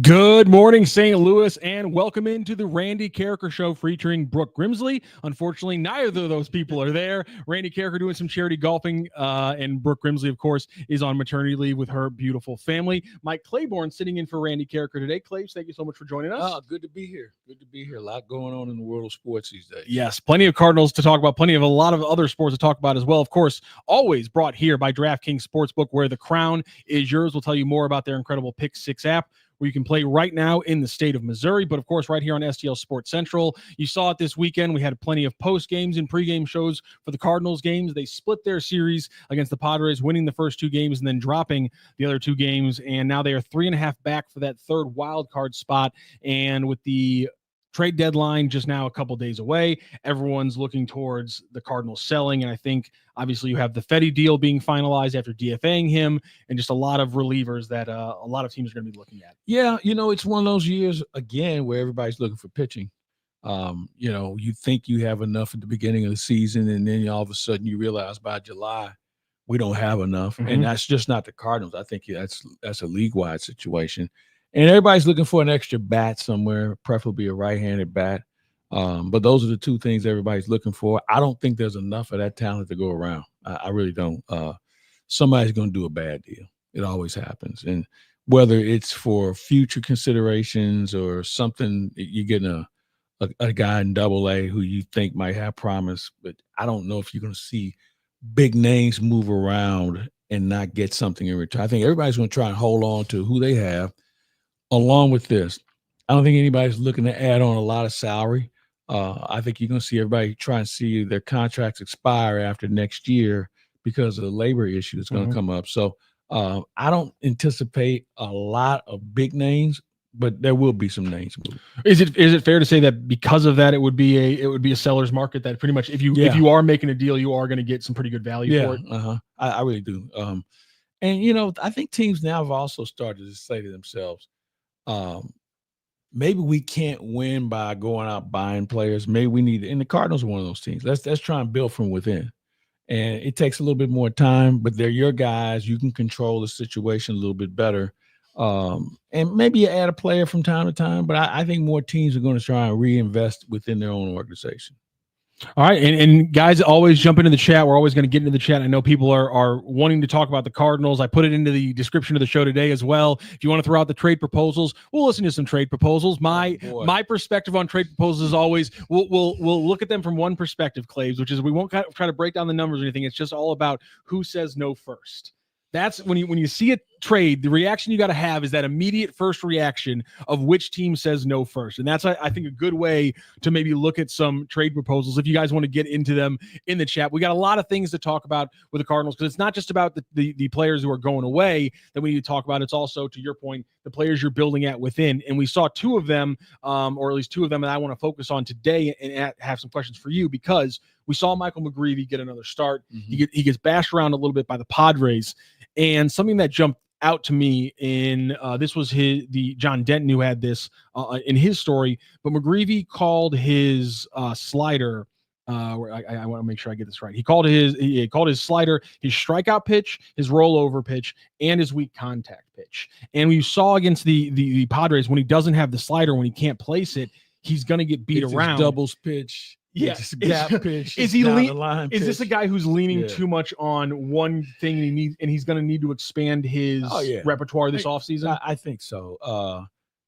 Good morning, St. Louis, and welcome into the Randy Carricker Show featuring Brooke Grimsley. Unfortunately, neither of those people are there. Randy Carricker doing some charity golfing, and Brooke Grimsley, of course, is on maternity leave with her beautiful family. Mike Claiborne sitting in for Randy Carricker today. Claibs, thank you so much for joining us. Oh, good to be here. Good to be here. A lot going on in the world of sports these days. Yes, plenty of Cardinals to talk about, a lot of other sports to talk about as well. Of course, always brought here by DraftKings Sportsbook, where the crown is yours. We'll tell you more about their incredible Pick 6 app, where you can play right now in the state of Missouri, but of course right here on STL Sports Central. You saw it this weekend. We had plenty of post games and pregame shows for the Cardinals games. They split their series against the Padres, winning the first two games and then dropping the other two games, and now they are 3.5 back for that third wild card spot. And with the trade deadline just now a couple days away, everyone's looking towards the Cardinals selling, and I think obviously you have the Fedde deal being finalized after DFAing him, and just a lot of relievers that a lot of teams are going to be looking at. Yeah, it's one of those years again where everybody's looking for pitching. You think you have enough at the beginning of the season, and then all of a sudden you realize by July we don't have enough, and that's just not the Cardinals. I think that's a league-wide situation. And everybody's looking for an extra bat somewhere, preferably a right-handed bat. But those are the two things everybody's looking for. I don't think there's enough of that talent to go around. I really don't. Somebody's going to do a bad deal. It always happens. And whether it's for future considerations or something, you're getting a guy in Double-A who you think might have promise, but I don't know if you're going to see big names move around and not get something in return. I think everybody's going to try and hold on to who they have. Along with this, I don't think anybody's looking to add on a lot of salary. I think you're going to see everybody try and see their contracts expire after next year because of the labor issue that's going to come up. So I don't anticipate a lot of big names, but there will be some names moving. Is it fair to say that because of that, it would be a seller's market, that pretty much if you are making a deal, you are going to get some pretty good value for it? I really do. And I think teams now have also started to say to themselves, maybe we can't win by going out buying players. Maybe we need, and the Cardinals are one of those teams. Let's try and build from within. And it takes a little bit more time, but they're your guys. You can control the situation a little bit better. And maybe you add a player from time to time, but I think more teams are going to try and reinvest within their own organization. All right, and guys, always jump into the chat. We're always going to get into the chat. I know people are wanting to talk about the Cardinals. I put it into the description of the show today as well. If you want to throw out the trade proposals, we'll listen to some trade proposals. My perspective on trade proposals is always we'll look at them from one perspective, Claibs, which is we won't try to break down the numbers or anything. It's just all about who says no first. That's when you see a trade, the reaction you got to have is that immediate first reaction of which team says no first. And that's, I think, a good way to maybe look at some trade proposals if you guys want to get into them in the chat. We got a lot of things to talk about with the Cardinals because it's not just about the players who are going away that we need to talk about. It's also, to your point, the players you're building at within. And we saw two of them, or at least two of them that I want to focus on today and have some questions for you, because we saw Michael McGreevy get another start. He gets bashed around a little bit by the Padres. And something that jumped out to me in this was the John Denton who had this in his story, but McGreevy called his slider. I want to make sure I get this right. He called his slider his strikeout pitch, his rollover pitch, and his weak contact pitch. And we saw against the Padres, when he doesn't have the slider, when he can't place it, he's going to get beat around. Doubles pitch. Yeah, gap pitch. Is this a guy who's leaning too much on one thing and he's going to need to expand his repertoire this offseason? I think so.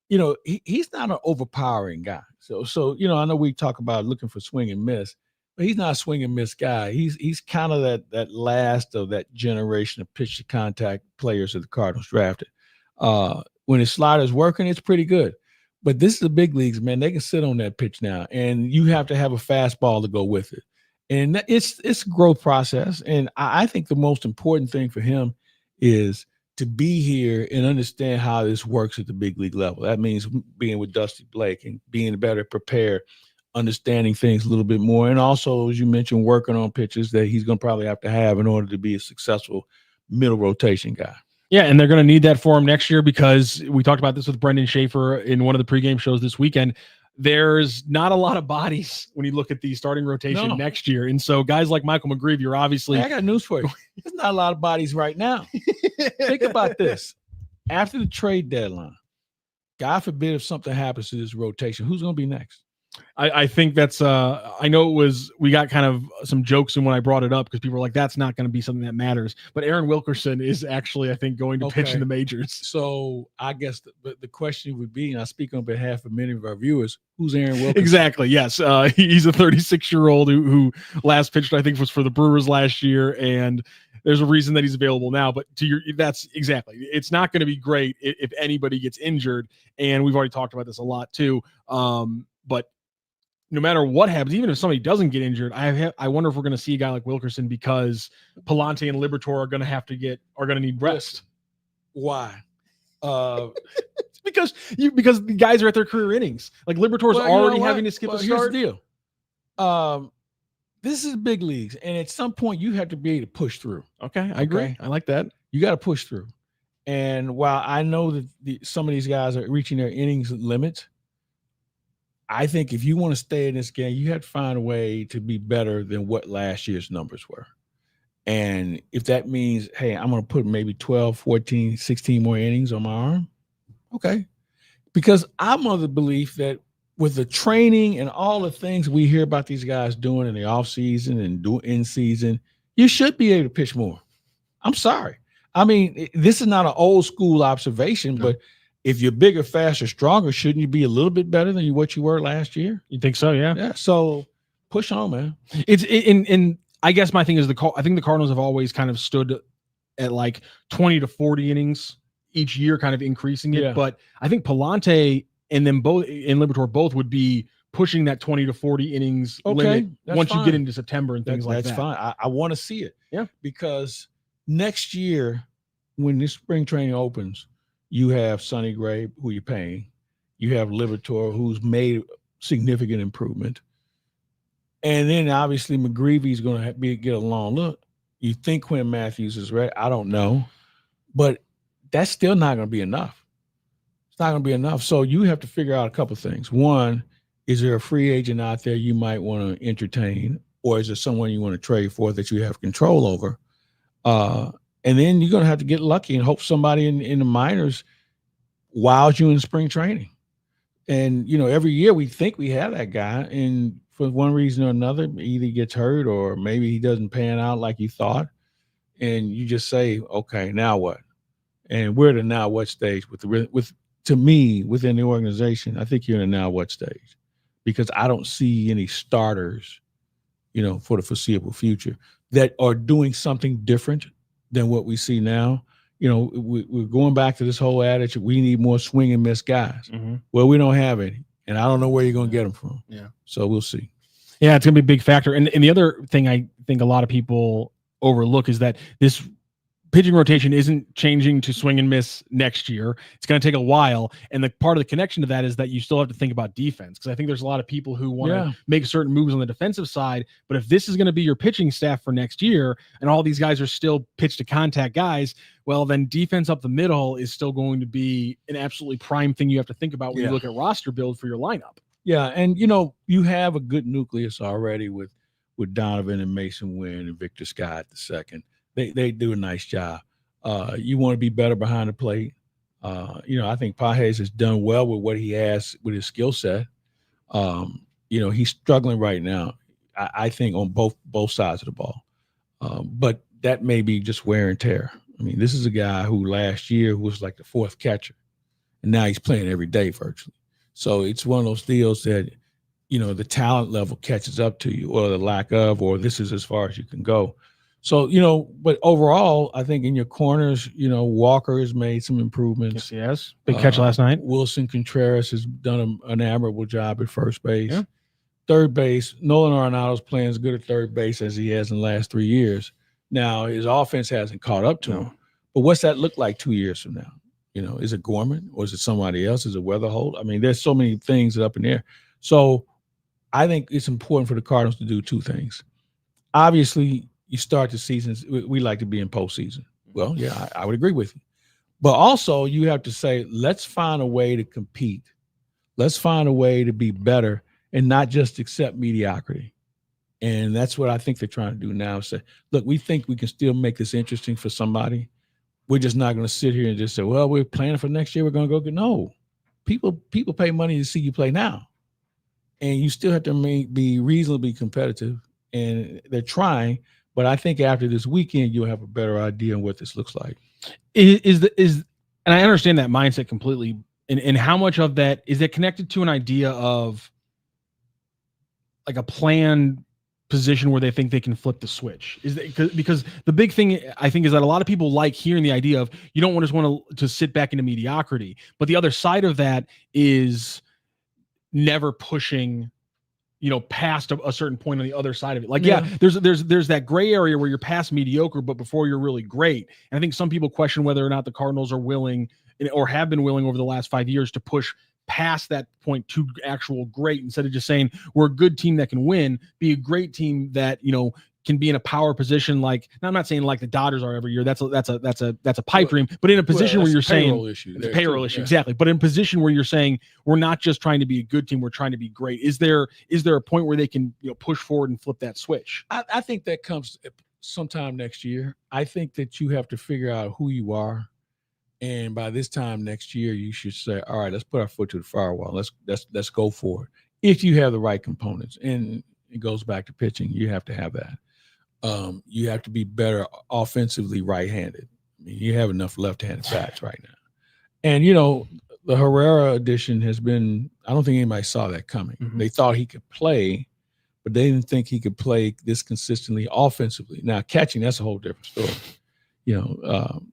He's not an overpowering guy. So I know we talk about looking for swing and miss, but he's not a swing and miss guy. He's kind of that last of that generation of pitch to contact players that the Cardinals drafted. When his slider's working, it's pretty good. But this is the big leagues, man. They can sit on that pitch now, and you have to have a fastball to go with it. And it's a growth process. And I think the most important thing for him is to be here and understand how this works at the big league level. That means being with Dusty Blake and being better prepared, understanding things a little bit more. And also, as you mentioned, working on pitches that he's going to probably have to have in order to be a successful middle rotation guy. Yeah, and they're going to need that for him next year, because we talked about this with Brendan Schaefer in one of the pregame shows this weekend. There's not a lot of bodies when you look at the starting rotation next year. And so guys like Michael McGreevy are obviously... Hey, I got news for you. There's not a lot of bodies right now. Think about this. After the trade deadline, God forbid if something happens to this rotation, who's going to be next? I think that's I know we got kind of some jokes in when I brought it up because people were like, that's not going to be something that matters. But Aaron Wilkerson is actually, I think, going to pitch in the majors. So I guess the question would be, and I speak on behalf of many of our viewers, who's Aaron Wilkerson? Exactly. Yes. He's a 36-year-old who last pitched, I think, was for the Brewers last year. And there's a reason that he's available now. But that's exactly, it's not going to be great if anybody gets injured. And we've already talked about this a lot too. But no matter what happens, even if somebody doesn't get injured, I wonder if we're going to see a guy like Wilkerson because Palante and Liberatore are going to need rest. Why? because the guys are at their career innings. Like Liberatore's already having to skip a start. Here's the deal. This is big leagues, and at some point you have to be able to push through. Okay, I agree. I like that. You got to push through. And while I know that some of these guys are reaching their innings limits, I think if you want to stay in this game, you have to find a way to be better than what last year's numbers were. And if that means, hey, I'm going to put maybe 12, 14, 16 more innings on my arm, okay. Because I'm of the belief that with the training and all the things we hear about these guys doing in the offseason and in season, you should be able to pitch more. I'm sorry. I mean, this is not an old school observation, but if you're bigger, faster, stronger, shouldn't you be a little bit better than what you were last year? You think so? Yeah. Yeah. So push on, man. And I guess my thing is I think the Cardinals have always kind of stood at like 20 to 40 innings each year, kind of increasing it. Yeah. But I think Palante and then both and Liberatore both would be pushing that 20 to 40 innings limit once you get into September and things like that. That's fine. I want to see it. Yeah. Because next year, when this spring training opens, you have Sonny Gray, who you're paying. You have Liberatore, who's made significant improvement. And then obviously McGreevy's going to get a long look. You think Quinn Matthews is ready? I don't know. But that's still not going to be enough. It's not going to be enough. So you have to figure out a couple of things. One, is there a free agent out there you might want to entertain? Or is there someone you want to trade for that you have control over? And then you're going to have to get lucky and hope somebody in the minors wows you in spring training. And, every year we think we have that guy. And for one reason or another, either he gets hurt or maybe he doesn't pan out like you thought. And you just say, okay, now what? And we're at a now what stage to me, within the organization. I think you're in a now what stage because I don't see any starters, for the foreseeable future that are doing something different than what we see now. We're going back to this whole adage, we need more swing and miss guys. Mm-hmm. Well, we don't have any, and I don't know where you're going to get them from. Yeah. So we'll see. Yeah, it's going to be a big factor. And the other thing I think a lot of people overlook is that this pitching rotation isn't changing to swing and miss next year. It's going to take a while. And the part of the connection to that is that you still have to think about defense. Because I think there's a lot of people who want to make certain moves on the defensive side. But if this is going to be your pitching staff for next year and all these guys are still pitch to contact guys, well, then defense up the middle is still going to be an absolutely prime thing you have to think about when you look at roster build for your lineup. Yeah. And, you have a good nucleus already with Donovan and Mason Wynn and Victor Scott II. They do a nice job. You want to be better behind the plate. I think Pages has done well with what he has with his skill set. He's struggling right now, I think, on both sides of the ball. But that may be just wear and tear. I mean, this is a guy who last year was like the fourth catcher, and now he's playing every day virtually. So it's one of those deals that, the talent level catches up to you, or the lack of, or this is as far as you can go. So, but overall, I think in your corners, Walker has made some improvements. Yes. Big catch last night. Wilson Contreras has done an admirable job at first base. Yeah. Third base, Nolan Arenado's playing as good at third base as he has in the last 3 years. Now, his offense hasn't caught up to him. But what's that look like 2 years from now? Is it Gorman or is it somebody else? Is it Weatherholt? I mean, there's so many things that are up in the air. So I think it's important for the Cardinals to do two things. Obviously, you start the seasons, we like to be in postseason. Well, yeah, I would agree with you. But also you have to say, let's find a way to compete. Let's find a way to be better and not just accept mediocrity. And that's what I think they're trying to do now. Say, look, we think we can still make this interesting for somebody. We're just not going to sit here and just say, well, we're planning for next year. We're going to go get no. people pay money to see you play now, and you still have to be reasonably competitive. And they're trying, but I think after this weekend, you'll have a better idea on what this looks like. And I understand that mindset completely. And how much of that is that connected to an idea of like a planned position where they think they can flip the switch? Is that because the big thing I think is that a lot of people like hearing the idea of you don't just want to sit back into mediocrity, but the other side of that is never pushing, past a certain point on the other side of it. Like, there's that gray area where you're past mediocre, but before you're really great. And I think some people question whether or not the Cardinals are willing or have been willing over the last 5 years to push past that point to actual great, instead of just saying we're a good team that can win, be a great team that, can be in a power position. Like, now I'm not saying like the Dodgers are every year. That's a pipe dream, but in a position where you're saying it's a payroll issue. Exactly. But in a position where you're saying we're not just trying to be a good team, we're trying to be great. Is there a point where they can, push forward and flip that switch? I think that comes sometime next year. I think that you have to figure out who you are. And by this time next year, you should say, all right, let's put our foot to the firewall. Let's go for it. If you have the right components, and it goes back to pitching, you have to have that. You have to be better offensively right-handed. I mean, you have enough left-handed bats right now. And, the Herrera addition has been, I don't think anybody saw that coming. Mm-hmm. They thought he could play, but they didn't think he could play this consistently offensively. Now, catching, that's a whole different story.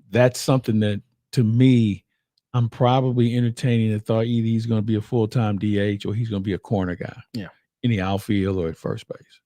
That's something that, to me, I'm probably entertaining the thought either he's going to be a full-time DH or he's going to be a corner guy in the outfield or at first base.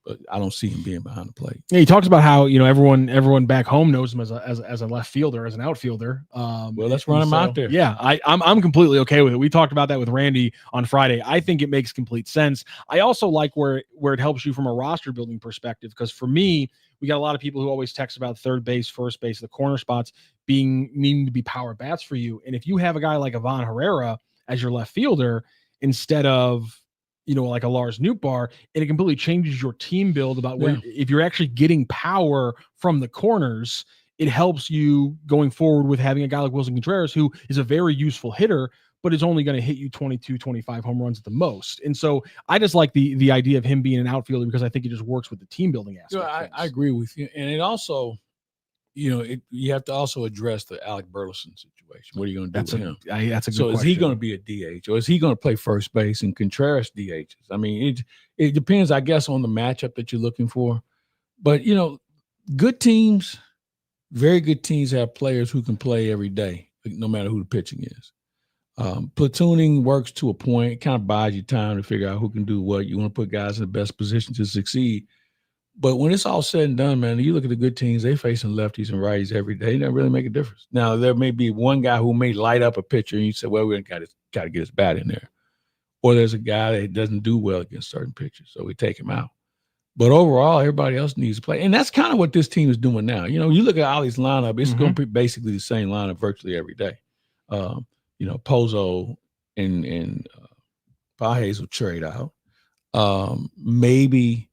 But I don't see him being behind the plate. Yeah, he talks about how everyone back home knows him as a left fielder, as an outfielder. Well, let's run him out there. Yeah, I'm completely okay with it. We talked about that with Randy on Friday. I think it makes complete sense. I also like where it helps you from a roster building perspective, because for me, we got a lot of people who always text about third base, first base, the corner spots needing to be power bats for you. And if you have a guy like Ivan Herrera as your left fielder instead of like a Lars Nootbaar, and it completely changes your team build about if you're actually getting power from the corners, it helps you going forward with having a guy like Wilson Contreras, who is a very useful hitter, but is only going to hit you 22, 25 home runs at the most. And so I just like the idea of him being an outfielder, because I think it just works with the team building aspect. I agree with you. And it also, you have to also address the Alec Burleson situation. What are you going to do with him? That's a good question. So is he going to be a DH, or is he going to play first base and Contreras DHs? I mean, it depends, I guess, on the matchup that you're looking for. But, good teams, very good teams have players who can play every day, no matter who the pitching is. Platooning works to a point. It kind of buys you time to figure out who can do what. You want to put guys in the best position to succeed. But when it's all said and done, man, you look at the good teams, they facing lefties and righties every day. It doesn't really make a difference. Now, there may be one guy who may light up a pitcher, and you say, well, we got to get his bat in there. Or there's a guy that doesn't do well against certain pitchers, so we take him out. But overall, everybody else needs to play. And that's kind of what this team is doing now. You look at Ollie's lineup, it's going to be basically the same lineup virtually every day. Pozo and Pages will trade out. Maybe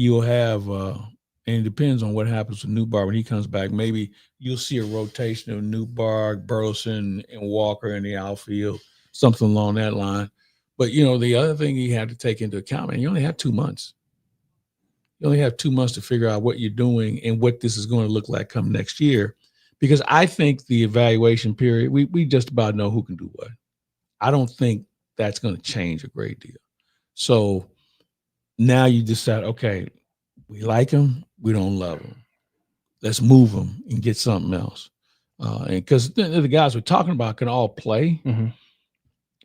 you'll have, and it depends on what happens with Nootbaar when he comes back. Maybe you'll see a rotation of Nootbaar, Burleson, and Walker in the outfield, something along that line. But, the other thing you have to take into account, man, you only have 2 months. You only have 2 months to figure out what you're doing and what this is going to look like come next year. Because I think the evaluation period, we just about know who can do what. I don't think that's going to change a great deal. So now you decide, okay, we like him, we don't love him. Let's move him and get something else. And because the guys we're talking about can all play. Mm-hmm.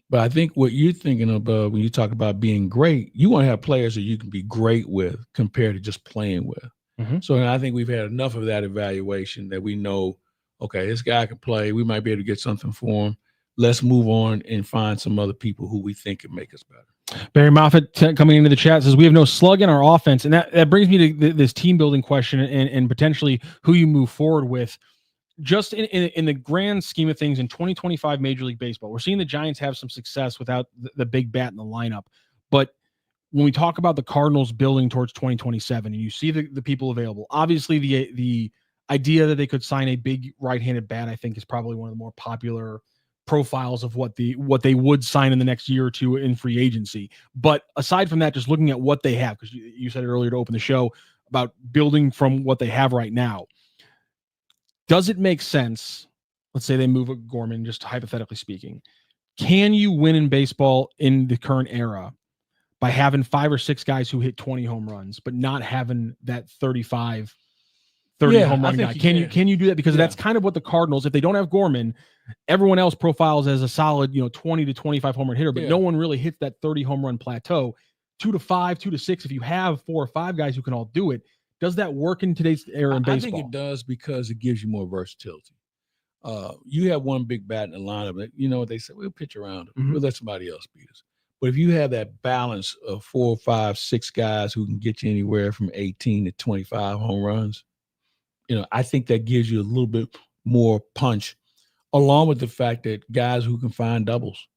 But I think what you're thinking about when you talk about being great, you want to have players that you can be great with compared to just playing with. Mm-hmm. So I think we've had enough of that evaluation that we know, okay, this guy can play. We might be able to get something for him. Let's move on and find some other people who we think can make us better. Barry Moffitt coming into the chat says we have no slug in our offense. And that brings me to this team building question and potentially who you move forward with. Just in the grand scheme of things in 2025 Major League Baseball, we're seeing the Giants have some success without the big bat in the lineup. But when we talk about the Cardinals building towards 2027 and you see the people available, obviously the idea that they could sign a big right-handed bat, I think, is probably one of the more popular profiles of what they would sign in the next year or two in free agency. But aside from that, just looking at what they have, because you said it earlier to open the show about building from what they have right now. Does it make sense? Let's say they move a Gorman, just hypothetically speaking. Can you win in baseball in the current era by having 5 or 6 guys who hit 20 home runs, but not having that 30 home run guy? Can you do that? Because that's kind of what the Cardinals, if they don't have Gorman, everyone else profiles as a solid, 20 to 25 home run hitter, but no one really hits that 30 home run plateau. 2 to 5, 2 to 6. If you have 4 or 5 guys who can all do it, does that work in today's era in baseball? I think it does because it gives you more versatility. You have one big bat in the lineup. You know what they say? We'll pitch around him. We'll let somebody else beat us. But if you have that balance of 4, 5, 6 guys who can get you anywhere from 18 to 25 home runs, I think that gives you a little bit more punch, along with the fact that guys who can find doubles,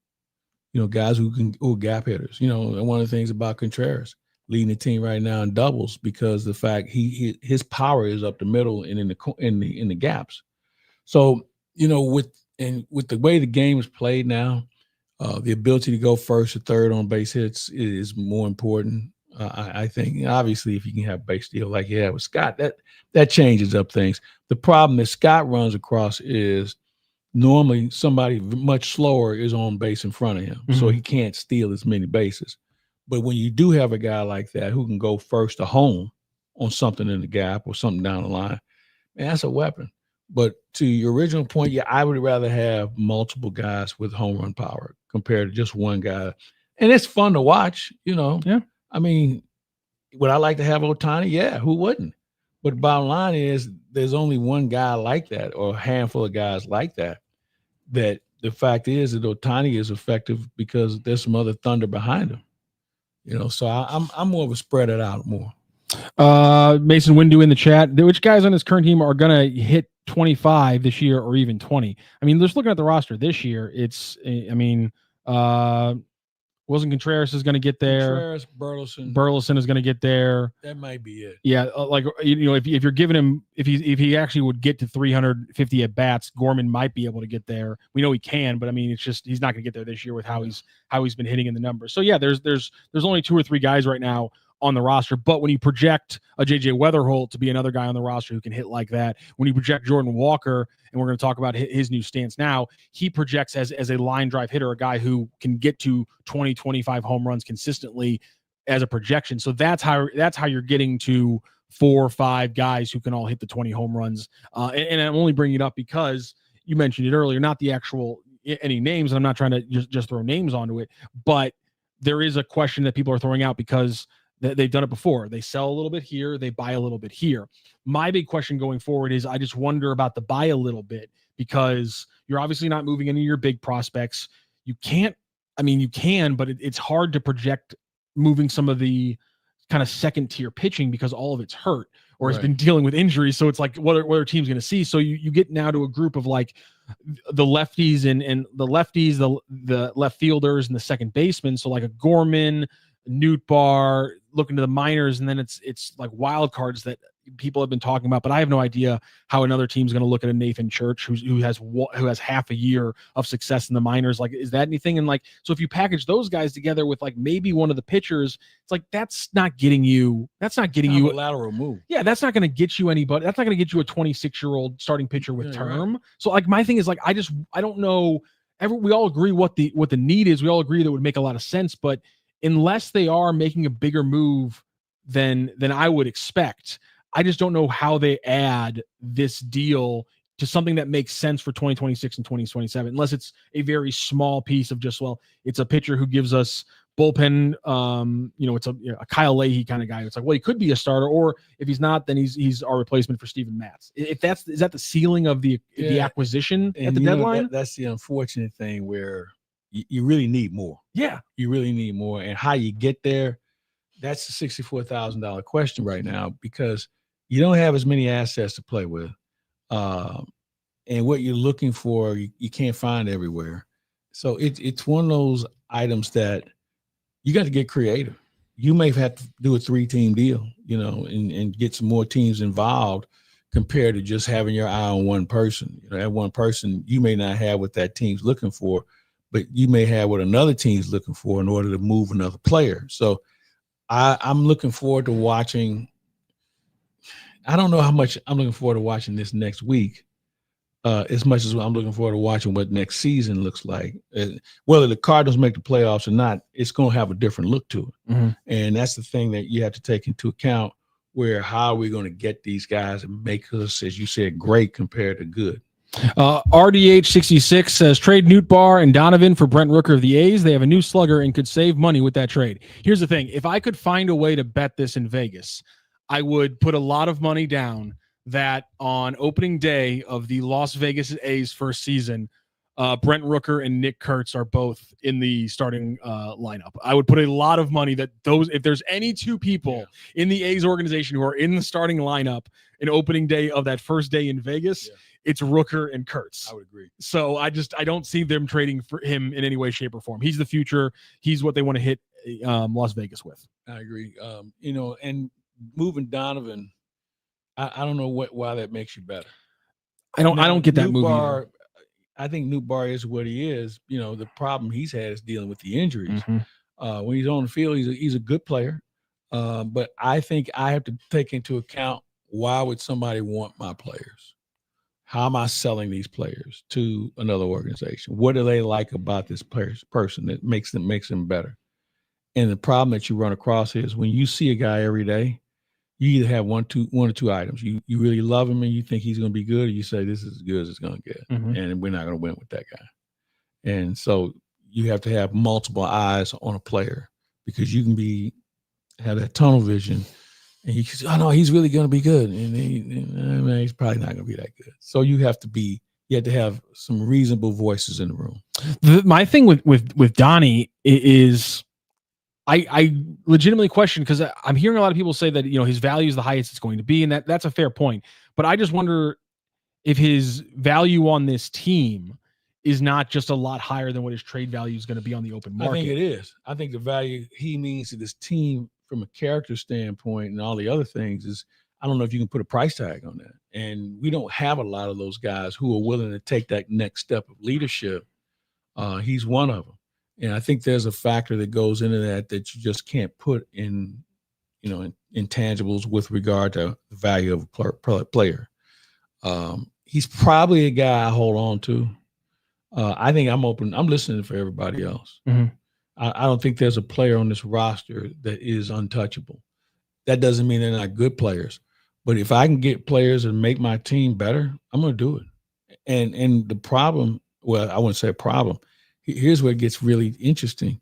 guys who are gap hitters. And one of the things about Contreras leading the team right now in doubles because the fact his power is up the middle and in the gaps. So with the way the game is played now, the ability to go first or third on base hits is more important. I think obviously if you can have base steal like you have with Scott, that changes up things. The problem that Scott runs across is normally somebody much slower is on base in front of him, so he can't steal as many bases. But when you do have a guy like that who can go first to home on something in the gap or something down the line, man, that's a weapon. But to your original point, I would rather have multiple guys with home run power compared to just one guy. And it's fun to watch, Yeah. I mean, would I like to have Ohtani? Yeah, who wouldn't? But the bottom line is there's only one guy like that or a handful of guys like that. That the fact is that Ohtani is effective because there's some other thunder behind him. So I'm more of a spread it out more. Mason Windu in the chat. Which guys on this current team are going to hit 25 this year or even 20? I mean, just looking at the roster this year, Wilson Contreras is going to get there. Contreras, Burleson is going to get there. That might be it. Yeah, if you're giving him, if he actually would get to 350 at bats, Gorman might be able to get there. We know he can, but I mean, it's just he's not going to get there this year with how he's been hitting in the numbers. So yeah, there's only 2 or 3 guys right now on the roster. But when you project a JJ Weatherholt to be another guy on the roster who can hit like that, when you project Jordan Walker, and we're going to talk about his new stance now, he projects as a line drive hitter, a guy who can get to 20, 25 home runs consistently as a projection. So that's how you're getting to 4 or 5 guys who can all hit the 20 home runs. And I'm only bringing it up because you mentioned it earlier, not the actual any names. And I'm not trying to just throw names onto it, but there is a question that people are throwing out because they've done it before. They sell a little bit here, they buy a little bit here. My big question going forward is I just wonder about the buy a little bit because you're obviously not moving any of your big prospects. You can, but it's hard to project moving some of the kind of second tier pitching because all of it's hurt or has been dealing with injuries. So it's like, what are teams going to see? So you get now to a group of like the lefties and the lefties, the left fielders and the second baseman. So like a Gorman, Newt Bar, looking to the minors, and then it's like wild cards that people have been talking about, but I have no idea how another team's going to look at a Nathan Church who has half a year of success in the minors. Like, is that anything? And like, so if you package those guys together with like maybe one of the pitchers, it's like that's not getting you a lateral move. Yeah, that's not going to get you anybody. That's not going to get you a 26-year-old starting pitcher with term. Right. So like my thing is like I don't know. We all agree what the need is. We all agree that would make a lot of sense, but unless they are making a bigger move than I would expect, I just don't know how they add this deal to something that makes sense for 2026 and 2027, unless it's a very small piece of just, well, it's a pitcher who gives us bullpen, it's a Kyle Leahy kind of guy. It's like, well, he could be a starter, or if he's not, then he's our replacement for Steven Matz. Is that the ceiling of the acquisition at the deadline? That's the unfortunate thing where you really need more. Yeah. You really need more. And how you get there, that's the $64,000 question right now, because you don't have as many assets to play with. And what you're looking for, you can't find everywhere. So it's one of those items that you got to get creative. You may have to do a 3-team deal, and get some more teams involved, compared to just having your eye on one person. You know, that one person you may not have what that team's looking for, but you may have what another team's looking for in order to move another player. So I'm looking forward to watching. I don't know how much I'm looking forward to watching this next week, as much as I'm looking forward to watching what next season looks like. Whether the Cardinals make the playoffs or not, it's going to have a different look to it. Mm-hmm. And that's the thing that you have to take into account, where how are we going to get these guys and make us, as you said, great compared to good. RDH66 says trade Nootbaar and Donovan for Brent Rooker of the A's. They have a new slugger and could save money with that trade. Here's the thing. If I could find a way to bet this in Vegas, I would put a lot of money down that on opening day of the Las Vegas A's first season, Brent Rooker and Nick Kurtz are both in the starting lineup. I would put a lot of money that those, if there's any two people in the A's organization who are in the starting lineup in opening day of that first day in Vegas, it's Rooker and Kurtz. I would agree. So I don't see them trading for him in any way, shape, or form. He's the future. He's what they want to hit Las Vegas with. I agree. You know, and moving Donovan, I don't know why that makes you better. I don't get that move either. I think Nootbaar is what he is. You know, the problem he's had is dealing with the injuries. Mm-hmm. When he's on the field, he's a good player. But I think I have to take into account, why would somebody want my players? How am I selling these players to another organization? What do they like about this person that makes them better? And the problem that you run across is when you see a guy every day, you either have one or two items. You really love him and you think he's going to be good, or you say this is as good as it's going to get, and we're not going to win with that guy. And so you have to have multiple eyes on a player, because you can have that tunnel vision, and you can say, oh no, he's really going to be good, and he's probably not going to be that good. So you have to have some reasonable voices in the room. My thing with Donny is, I legitimately question, because I'm hearing a lot of people say that, you know, his value is the highest it's going to be, and that's a fair point. But I just wonder if his value on this team is not just a lot higher than what his trade value is going to be on the open market. I think it is. I think the value he means to this team from a character standpoint and all the other things is, I don't know if you can put a price tag on that. And we don't have a lot of those guys who are willing to take that next step of leadership. He's one of them. And I think there's a factor that goes into that you just can't put in, you know, in intangibles with regard to the value of a player. He's probably a guy I hold on to. I think I'm open. I'm listening for everybody else. Mm-hmm. I don't think there's a player on this roster that is untouchable. That doesn't mean they're not good players. But if I can get players and make my team better, I'm going to do it. And the problem, well, I wouldn't say a problem. Here's where it gets really interesting.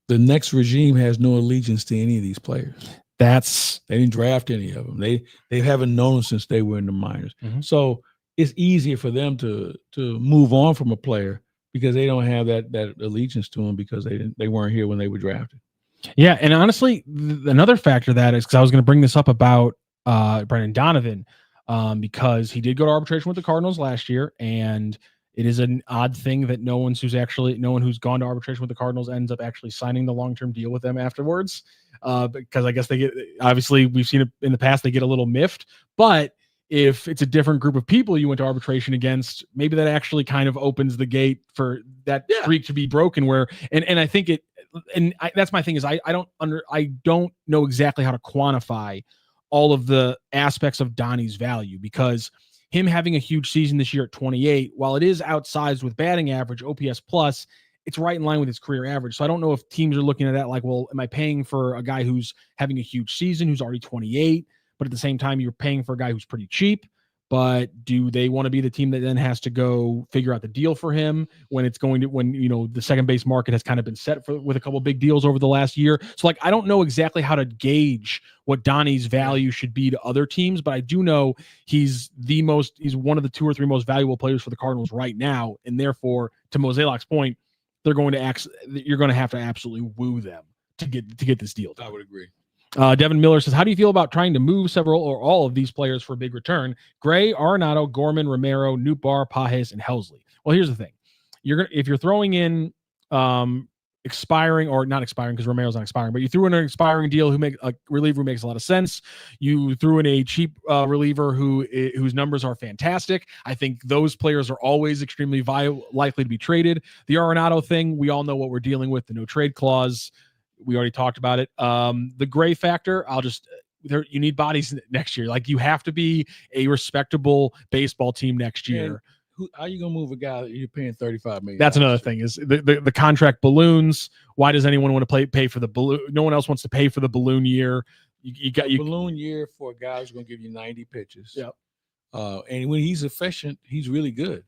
The next regime has no allegiance to any of these players. They didn't draft any of them. They haven't known them since they were in the minors. Mm-hmm. So it's easier for them to move on from a player because they don't have that allegiance to them, because they weren't here when they were drafted. Yeah, and honestly, another factor that is, because I was going to bring this up about Brendan Donovan, because he did go to arbitration with the Cardinals last year, and it is an odd thing that no one who's gone to arbitration with the Cardinals ends up actually signing the long-term deal with them afterwards. Because I guess obviously we've seen it in the past, they get a little miffed. But if it's a different group of people you went to arbitration against, maybe that actually kind of opens the gate for that streak to be broken. And I think that's my thing is I don't know exactly how to quantify all of the aspects of Donnie's value, because him having a huge season this year at 28, while it is outsized with batting average, OPS plus, it's right in line with his career average. So I don't know if teams are looking at that like, well, am I paying for a guy who's having a huge season, who's already 28, but at the same time, you're paying for a guy who's pretty cheap? But do they want to be the team that then has to go figure out the deal for him when the second base market has kind of been set with a couple of big deals over the last year? So I don't know exactly how to gauge what Donnie's value should be to other teams, but I do know he's one of the 2 or 3 most valuable players for the Cardinals right now. And therefore, to Mosaic point, you're going to have to absolutely woo them to get this deal done. I would agree. Devin Miller says, how do you feel about trying to move several or all of these players for a big return? Gray, Arenado, Gorman, Romero, Nootbaar, Pages, and Helsley. Well, here's the thing. If you're throwing in expiring, or not expiring because Romero's not expiring, but you threw in an expiring deal who make a reliever who makes a lot of sense. You threw in a cheap reliever whose numbers are fantastic. I think those players are always extremely likely to be traded. The Arenado thing, we all know what we're dealing with, the no trade clause. We already talked about it. The Gray factor, you need bodies next year. Like, you have to be a respectable baseball team next year. How are you gonna move a guy that you're paying $35 million? That's another thing, is the contract balloons. Why does anyone want to pay for the balloon? No one else wants to pay for the balloon year. You got balloon year for a guy who's gonna give you 90 pitches. Yep. And when he's efficient, he's really good.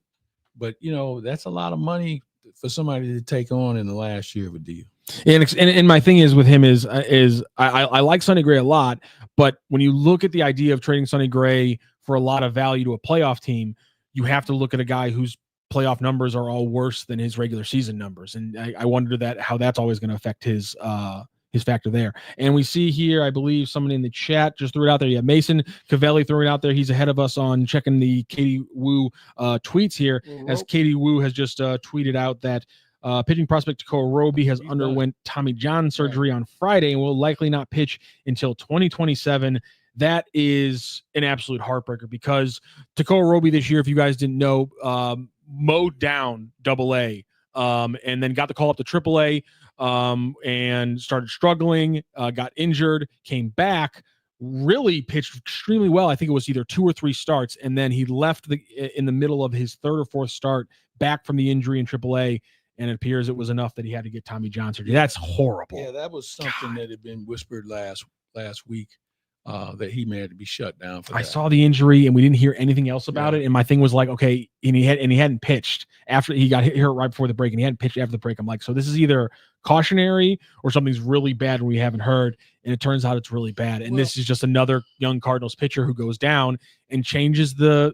But that's a lot of money for somebody to take on in the last year of a deal. And my thing is with him is I like Sonny Gray a lot, but when you look at the idea of trading Sonny Gray for a lot of value to a playoff team, you have to look at a guy whose playoff numbers are all worse than his regular season numbers. And I wonder how that's always going to affect his factor there. And we see here, I believe someone in the chat just threw it out there. Yeah, Mason Cavelli threw it out there. He's ahead of us on checking the Katie Wu tweets here, as Katie Wu has just tweeted out that pitching prospect Tekoah Roby has underwent Tommy John surgery on Friday and will likely not pitch until 2027. That is an absolute heartbreaker, because Tekoah Roby this year, if you guys didn't know, mowed down AA, and then got the call up to AAA, and started struggling, got injured, came back, really pitched extremely well. I think it was either 2 or 3 starts, and then he left in the middle of his 3rd or 4th start back from the injury in AAA, and it appears it was enough that he had to get Tommy John surgery. That's horrible. Yeah, that was something that had been whispered last week. That he may have to be shut down for that. I saw the injury and we didn't hear anything else about it. And my thing was like, okay, and he hadn't pitched after he got hit right before the break, and he hadn't pitched after the break. I'm like, so this is either cautionary or something's really bad and we haven't heard. And it turns out it's really bad. And this is just another young Cardinals pitcher who goes down and changes the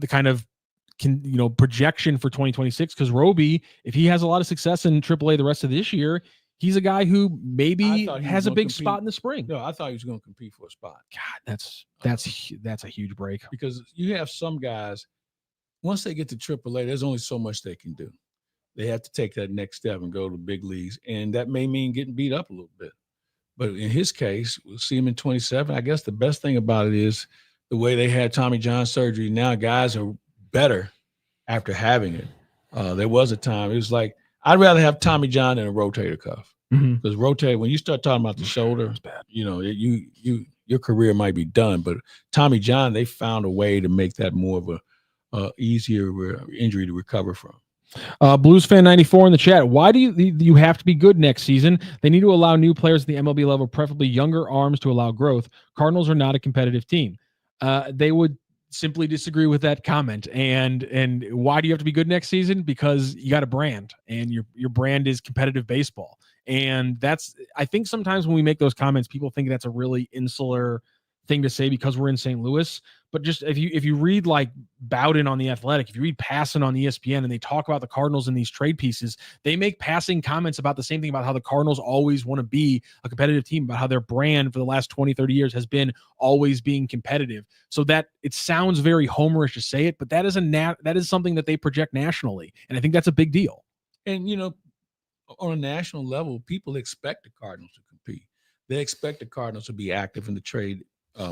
kind of projection for 2026. Because Roby, if he has a lot of success in AAA the rest of this year, he's a guy who maybe has a big spot in the spring. No, I thought he was going to compete for a spot. God, that's a huge break. Because you have some guys, once they get to AAA, there's only so much they can do. They have to take that next step and go to the big leagues, and that may mean getting beat up a little bit. But in his case, we'll see him in 27. I guess the best thing about it is the way they had Tommy John surgery. Now guys are better after having it. There was a time it was like, I'd rather have Tommy John than a rotator cuff, because when you start talking about the shoulder, your career might be done. But Tommy John, they found a way to make that more of a easier injury to recover from. Blues fan 94 in the chat. Why do you have to be good next season? They need to allow new players at the MLB level, preferably younger arms, to allow growth. Cardinals are not a competitive team. They would simply disagree with that comment. And why do you have to be good next season? Because you got a brand, and your brand is competitive baseball. And I think sometimes when we make those comments, people think that's a really insular thing to say because we're in St. Louis. But just if you read like Bowden on The Athletic, if you read Passan on ESPN, and they talk about the Cardinals in these trade pieces, they make passing comments about the same thing, about how the Cardinals always want to be a competitive team, about how their brand for the last 20, 30 years has been always being competitive. So that it sounds very homerish to say it, but that is something that they project nationally. And I think that's a big deal. And, on a national level, people expect the Cardinals to compete. They expect the Cardinals to be active in the trade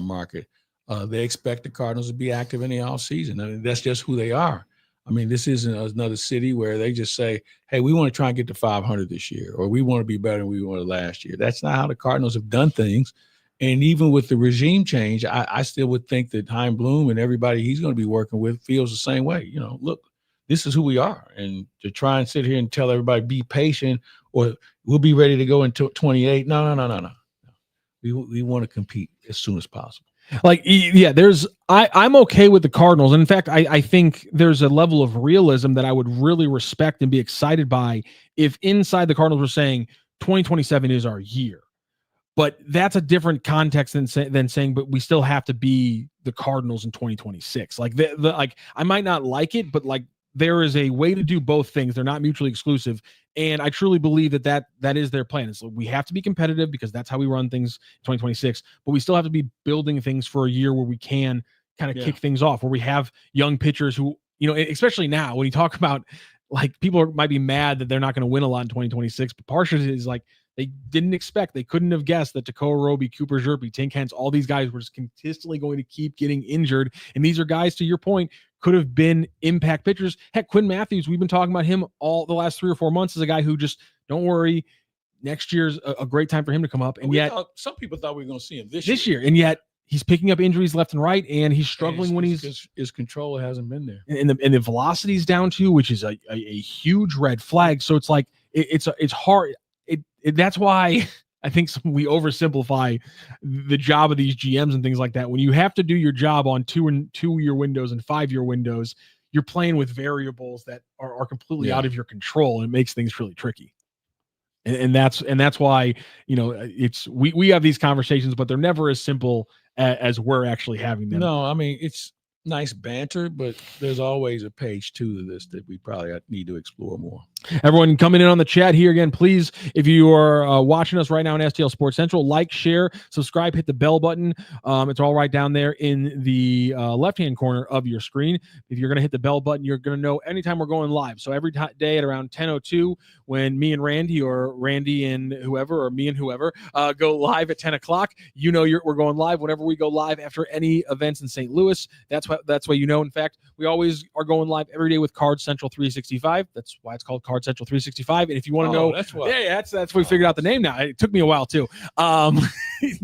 market. They expect the Cardinals to be active in the offseason. I mean, that's just who they are. I mean, this isn't another city where they just say, hey, we want to try and get to 500 this year, or we want to be better than we were last year. That's not how the Cardinals have done things. And even with the regime change, I still would think that Chaim Bloom and everybody he's going to be working with feels the same way. Look, this is who we are. And to try and sit here and tell everybody, be patient, or we'll be ready to go into 28. No. We want to compete as soon as possible. Like, yeah, I'm okay with the Cardinals. And in fact, I think there's a level of realism that I would really respect and be excited by if inside the Cardinals were saying 2027 is our year. But that's a different context than saying, but we still have to be the Cardinals in 2026. Like like I might not like it, but like there is a way to do both things. They're not mutually exclusive. And I truly believe that is their plan. So we have to be competitive because that's how we run things in 2026, but we still have to be building things for a year where we can kind of kick things off, where we have young pitchers who, especially now when you talk about like people might be mad that they're not going to win a lot in 2026, but partially is like they didn't expect, they couldn't have guessed that Tekoah Roby, Cooper Zerbe, Tink Hence, all these guys were just consistently going to keep getting injured. And these are guys, to your point, could have been impact pitchers. Heck, Quinn Matthews, we've been talking about him all the last 3 or 4 months as a guy who just, don't worry, next year's a great time for him to come up. And yet some people thought we were going to see him this year. And yet he's picking up injuries left and right, and he's struggling when his control hasn't been there. And the velocity's down too, which is a huge red flag. So it's like, it's hard. That's why I think we oversimplify the job of these GMs and things like that. When you have to do your job on 2-year windows and 5-year windows, you're playing with variables that are completely out of your control, and it makes things really tricky. And that's why, it's we have these conversations, but they're never as simple as we're actually having them. No, I mean, it's nice banter, but there's always a page 2 to this that we probably need to explore more. Everyone coming in on the chat here again, please, if you are watching us right now on STL Sports Central, like, share, subscribe, hit the bell button. It's all right down there in the left-hand corner of your screen. If you're going to hit the bell button, you're going to know anytime we're going live. So every day at around 10:02, when me and Randy, or Randy and whoever, or me and whoever, go live at 10 o'clock, we're going live. Whenever we go live after any events in St. Louis, that's why In fact, we always are going live every day with Card Central 365. That's why it's called Card Central 365. And if you want to know, that's why. That's what we figured out the name now. It took me a while too.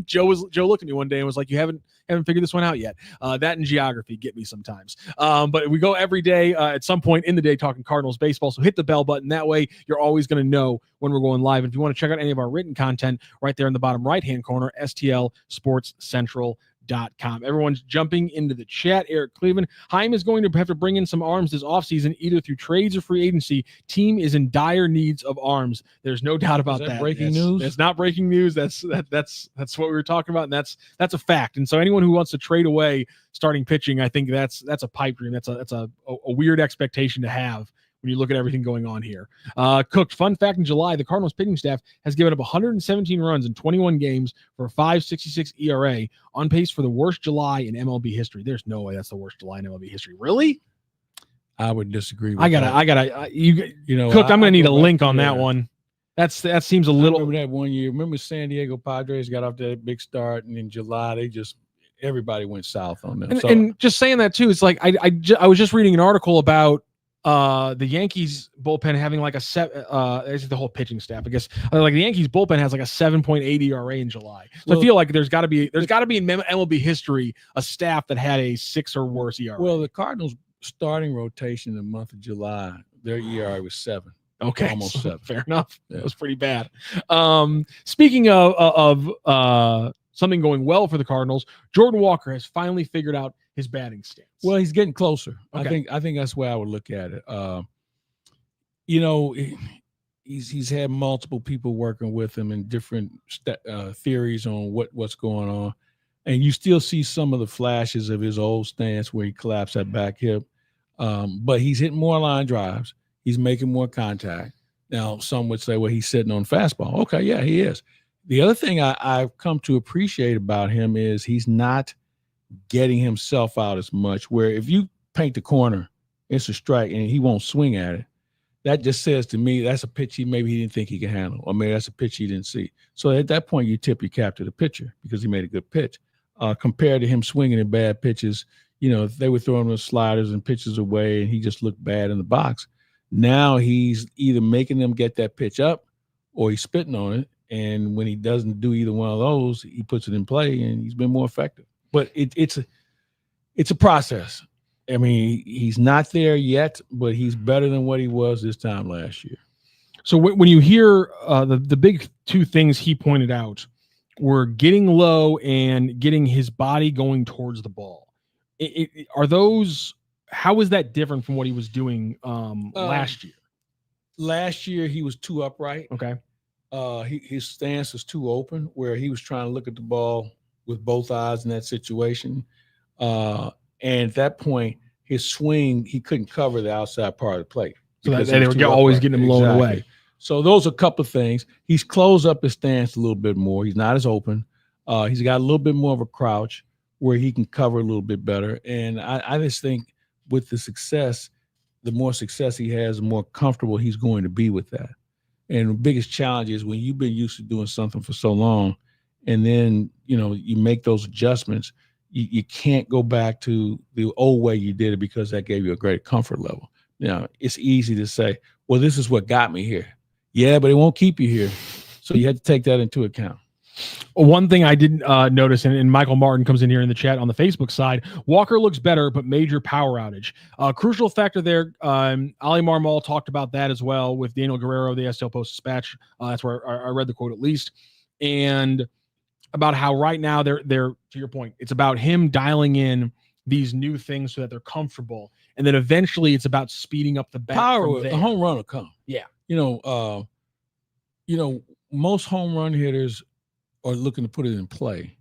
Joe looked at me one day and was like, "You haven't figured this one out yet." That and geography get me sometimes. But we go every day at some point in the day talking Cardinals baseball. So hit the bell button. That way you're always going to know when we're going live. And if you want to check out any of our written content, right there in the bottom right-hand corner, STLSportsCentral.com. Everyone's jumping into the chat. Eric Cleveland, Heim is going to have to bring in some arms this offseason, either through trades or free agency. Team is in dire needs of arms. There's no doubt about that. Breaking news? That's not breaking news. That's what we were talking about, and that's a fact. And so anyone who wants to trade away starting pitching, I think that's a pipe dream. That's a weird expectation to have when you look at everything going on here. Cooked, fun fact, in July, the Cardinals pitching staff has given up 117 runs in 21 games for a 5.66 ERA, on pace for the worst July in MLB history. There's no way that's the worst July in MLB history. Really? I would disagree with Cooked, I'm going to need a link on that one. That seems a little. I remember that one year. Remember San Diego Padres got off that big start, and in July, everybody went south on them. And just saying that too, it's like, I was just reading an article about the Yankees bullpen having like the whole pitching staff, I guess, like the Yankees bullpen has like a 7.8 ERA in July. So I feel like there's got to be in MLB history a staff that had a 6 or worse ERA. Well, the Cardinals starting rotation in the month of July, their ERA was 7. Okay, almost 7. Fair enough. Yeah. That was pretty bad. Speaking of something going well for the Cardinals, Jordan Walker has finally figured out his batting stance. Well, he's getting closer. Okay. I think that's the way I would look at it. He's had multiple people working with him in different theories on what's going on, and you still see some of the flashes of his old stance where he collapsed that back hip. But he's hitting more line drives. He's making more contact. Now, some would say, well, he's sitting on fastball. Okay, yeah, he is. The other thing I've come to appreciate about him is he's not getting himself out as much, where if you paint the corner, it's a strike and he won't swing at it. That just says to me that's a pitch he didn't think he could handle, or maybe that's a pitch he didn't see. So at that point, you tip your cap to the pitcher because he made a good pitch. Compared to him swinging at bad pitches, if they were throwing those sliders and pitches away and he just looked bad in the box. Now he's either making them get that pitch up or he's spitting on it. And when he doesn't do either one of those, he puts it in play and he's been more effective. But it's a process. I mean, he's not there yet, but he's better than what he was this time last year. So when you hear the big 2 things he pointed out were getting low and getting his body going towards the ball. Are those? How is that different from what he was doing last year? Last year he was too upright. Okay. His stance was too open, where he was trying to look at the ball with both eyes in that situation. And at that point, his swing, he couldn't cover the outside part of the plate. So they were always getting him blown away. So those are a couple of things. He's closed up his stance a little bit more. He's not as open. He's got a little bit more of a crouch where he can cover a little bit better. And I just think with the success, the more success he has, the more comfortable he's going to be with that. And the biggest challenge is when you've been used to doing something for so long, and then, you make those adjustments, you can't go back to the old way you did it because that gave you a great comfort level. It's easy to say, well, this is what got me here. Yeah, but it won't keep you here. So you had to take that into account. One thing I didn't notice, and Michael Martin comes in here in the chat on the Facebook side, Walker looks better, but major power outage. Crucial factor there. Ali Marmol talked about that as well with Daniel Guerrero, the STL Post-Dispatch. That's where I read the quote at least. And about how right now they're to your point, it's about him dialing in these new things so that they're comfortable. And then eventually it's about speeding up the bat. Power, the home run will come. Yeah. Most home run hitters are looking to put it in play.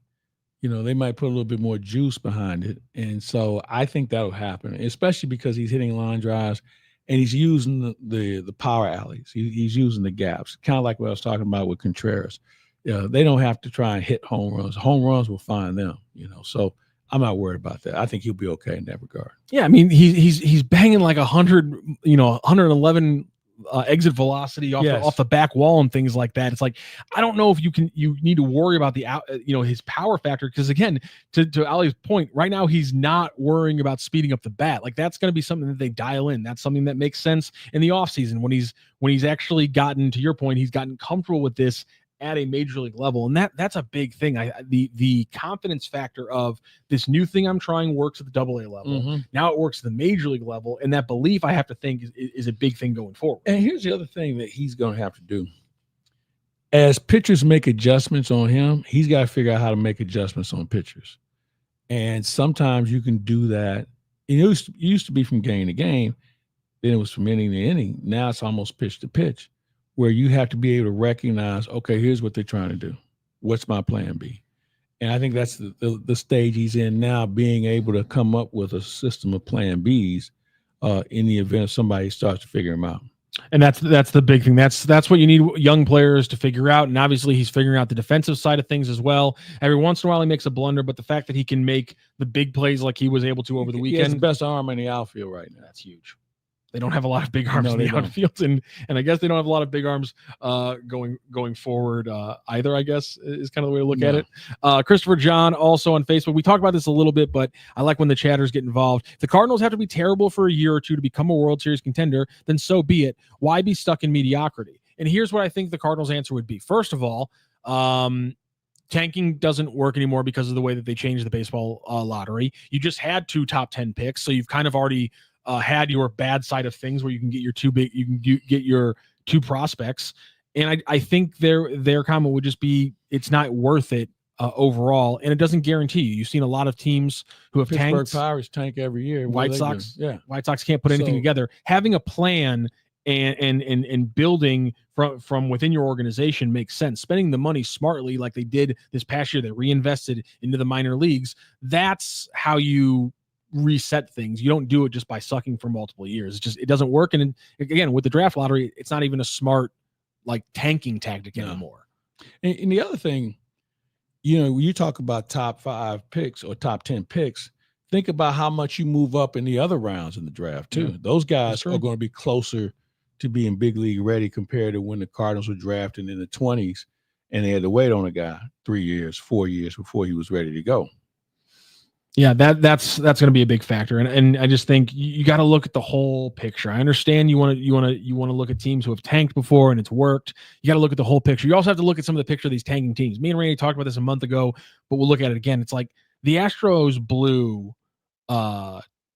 They might put a little bit more juice behind it. And so I think that'll happen, especially because he's hitting line drives and he's using the power alleys. He's using the gaps, kind of like what I was talking about with Contreras. They don't have to try and hit home runs. Home runs will find them, So I'm not worried about that. I think he'll be okay in that regard. Yeah, I mean, he's banging like 100, 111 exit velocity off the back wall and things like that. It's like, I don't know if you need to worry about the his power factor, because again, to Ali's point, right now he's not worrying about speeding up the bat. Like, that's going to be something that they dial in. That's something that makes sense in the offseason when he's actually gotten, to your point, he's gotten comfortable with this at a major league level. And that's a big thing. The confidence factor of this new thing I'm trying works at the AA level. Mm-hmm. Now it works at the major league level. And that belief, I have to think, is a big thing going forward. And here's the other thing that he's going to have to do. As pitchers make adjustments on him, he's got to figure out how to make adjustments on pitchers. And sometimes you can do that. It used to be from game to game. Then it was from inning to inning. Now it's almost pitch to pitch, where you have to be able to recognize, okay, here's what they're trying to do. What's my plan B? And I think that's the stage he's in now, being able to come up with a system of plan Bs in the event somebody starts to figure them out. And that's the big thing. That's what you need young players to figure out. And obviously he's figuring out the defensive side of things as well. Every once in a while he makes a blunder, but the fact that he can make the big plays like he was able to over the weekend. He has the best arm in the outfield right now. That's huge. They don't have a lot of big arms in the outfield, and I guess they don't have a lot of big arms going forward either, I guess, is kind of the way to look at it. Christopher John, also on Facebook. We talked about this a little bit, but I like when the chatters get involved. If the Cardinals have to be terrible for a year or two to become a World Series contender, then so be it. Why be stuck in mediocrity? And here's what I think the Cardinals' answer would be. First of all, tanking doesn't work anymore because of the way that they changed the baseball lottery. You just had 2 top 10 picks, so you've kind of already had your bad side of things where you can get your get your 2 prospects. And I think their comment would just be, it's not worth it overall, and it doesn't guarantee you. You've seen a lot of teams who have Pittsburgh tanked. Pirates tank every year. White Sox, White Sox can't put anything together. Having a plan and building from within your organization makes sense. Spending the money smartly, like they did this past year, they reinvested into the minor leagues. That's how you reset things. You don't do it just by sucking for multiple years. It doesn't work. And again, with the draft lottery, it's not even a smart tanking tactic anymore. And the other thing, when you talk about top 5 picks or top 10 picks, think about how much you move up in the other rounds in the draft too. Yeah, those guys are going to be closer to being big league ready compared to when the Cardinals were drafting in the 20s and they had to wait on a guy 3 years, 4 years before he was ready to go. Yeah, that's going to be a big factor, and I just think you got to look at the whole picture. I understand you want to look at teams who have tanked before and it's worked. You got to look at the whole picture. You also have to look at some of the picture of these tanking teams. Me and Randy talked about this a month ago, but we'll look at it again. It's like the Astros blew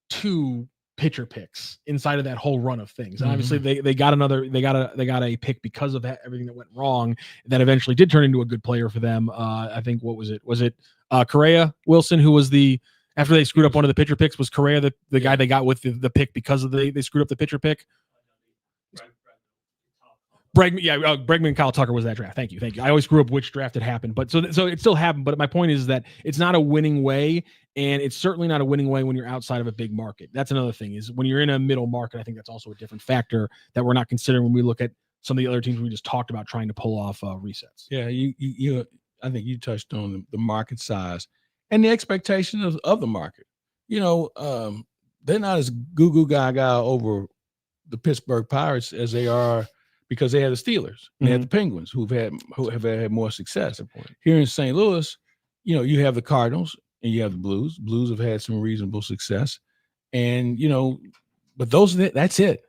2 pitcher picks inside of that whole run of things, and obviously they got a pick because of everything that went wrong. That eventually did turn into a good player for them. I think was it Correa Wilson, who was after they screwed up one of the pitcher picks, was Correa the guy they got with the pick because of they screwed up the pitcher pick? Bregman and Kyle Tucker was that draft. Thank you. I always screw up which draft it happened, but so it still happened. But my point is that it's not a winning way, and it's certainly not a winning way when you're outside of a big market. That's another thing, is when you're in a middle market. I think that's also a different factor that we're not considering when we look at some of the other teams we just talked about trying to pull off resets. Yeah, I think you touched on the market size and the expectation of the market. They're not as goo gaga over the Pittsburgh Pirates as they are because they had the Steelers and they had the Penguins who have had more success. Here in St. Louis, you have the Cardinals and you have the Blues. Blues have had some reasonable success, and but that's it.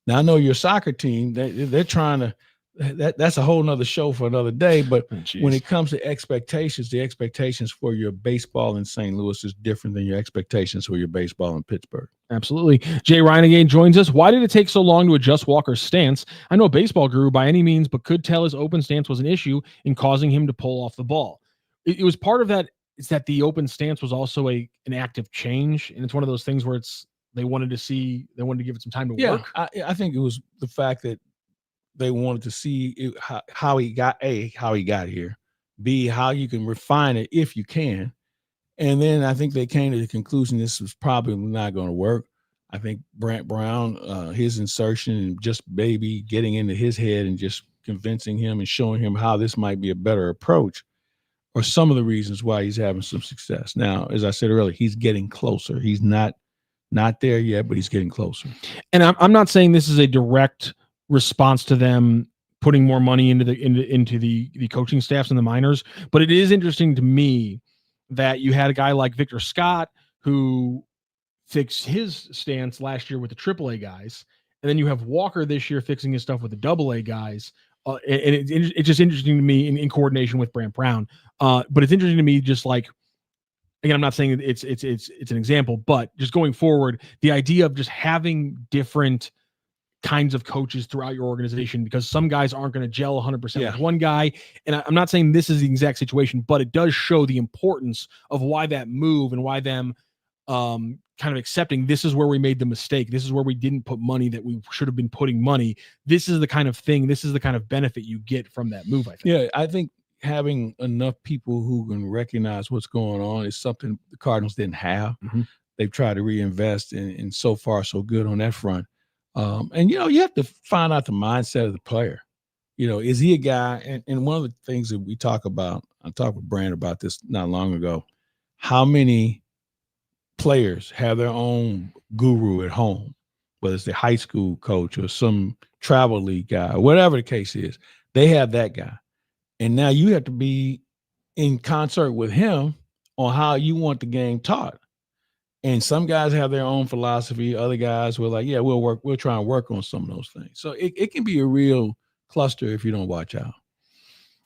Now I know your soccer team, they're trying to. That's a whole nother show for another day. But when it comes to expectations, the expectations for your baseball in St. Louis is different than your expectations for your baseball in Pittsburgh. Absolutely. Jay Reinegade joins us. Why did it take so long to adjust Walker's stance? I know a baseball guru by any means, but could tell his open stance was an issue in causing him to pull off the ball. It was part of that. Is that the open stance was also an active change, and it's one of those things where they wanted to give it some time to work. I think it was the fact that they wanted to see how he got here, B, how you can refine it if you can. And then I think they came to the conclusion this was probably not going to work. I think Brant Brown, his insertion and just maybe getting into his head and just convincing him and showing him how this might be a better approach are some of the reasons why he's having some success. Now, as I said earlier, he's getting closer. He's not there yet, but he's getting closer. And I'm not saying this is a direct response to them putting more money into the coaching staffs in the minors, but it is interesting to me that you had a guy like Victor Scott who fixed his stance last year with the AAA guys, and then you have Walker this year fixing his stuff with the AA guys, and it's just interesting to me in coordination with Brant Brown. But it's interesting to me, just like, again, I'm not saying it's an example, but just going forward, the idea of just having different kinds of coaches throughout your organization, because some guys aren't going to gel 100% with one guy. And I'm not saying this is the exact situation, but it does show the importance of why that move and why them kind of accepting this is where we made the mistake. This is where we didn't put money that we should have been putting money. This is the kind of thing, this is the kind of benefit you get from that move, I think. Yeah, I think having enough people who can recognize what's going on is something the Cardinals didn't have. They've tried to reinvest, and so far so good on that front. And, you have to find out the mindset of the player. Is he a guy? And one of the things that we talk about, I talked with Brand about this not long ago, how many players have their own guru at home, whether it's the high school coach or some travel league guy, or whatever the case is, they have that guy. And now you have to be in concert with him on how you want the game taught. And some guys have their own philosophy. Other guys were like, we'll try and work on some of those things. So it can be a real cluster if you don't watch out.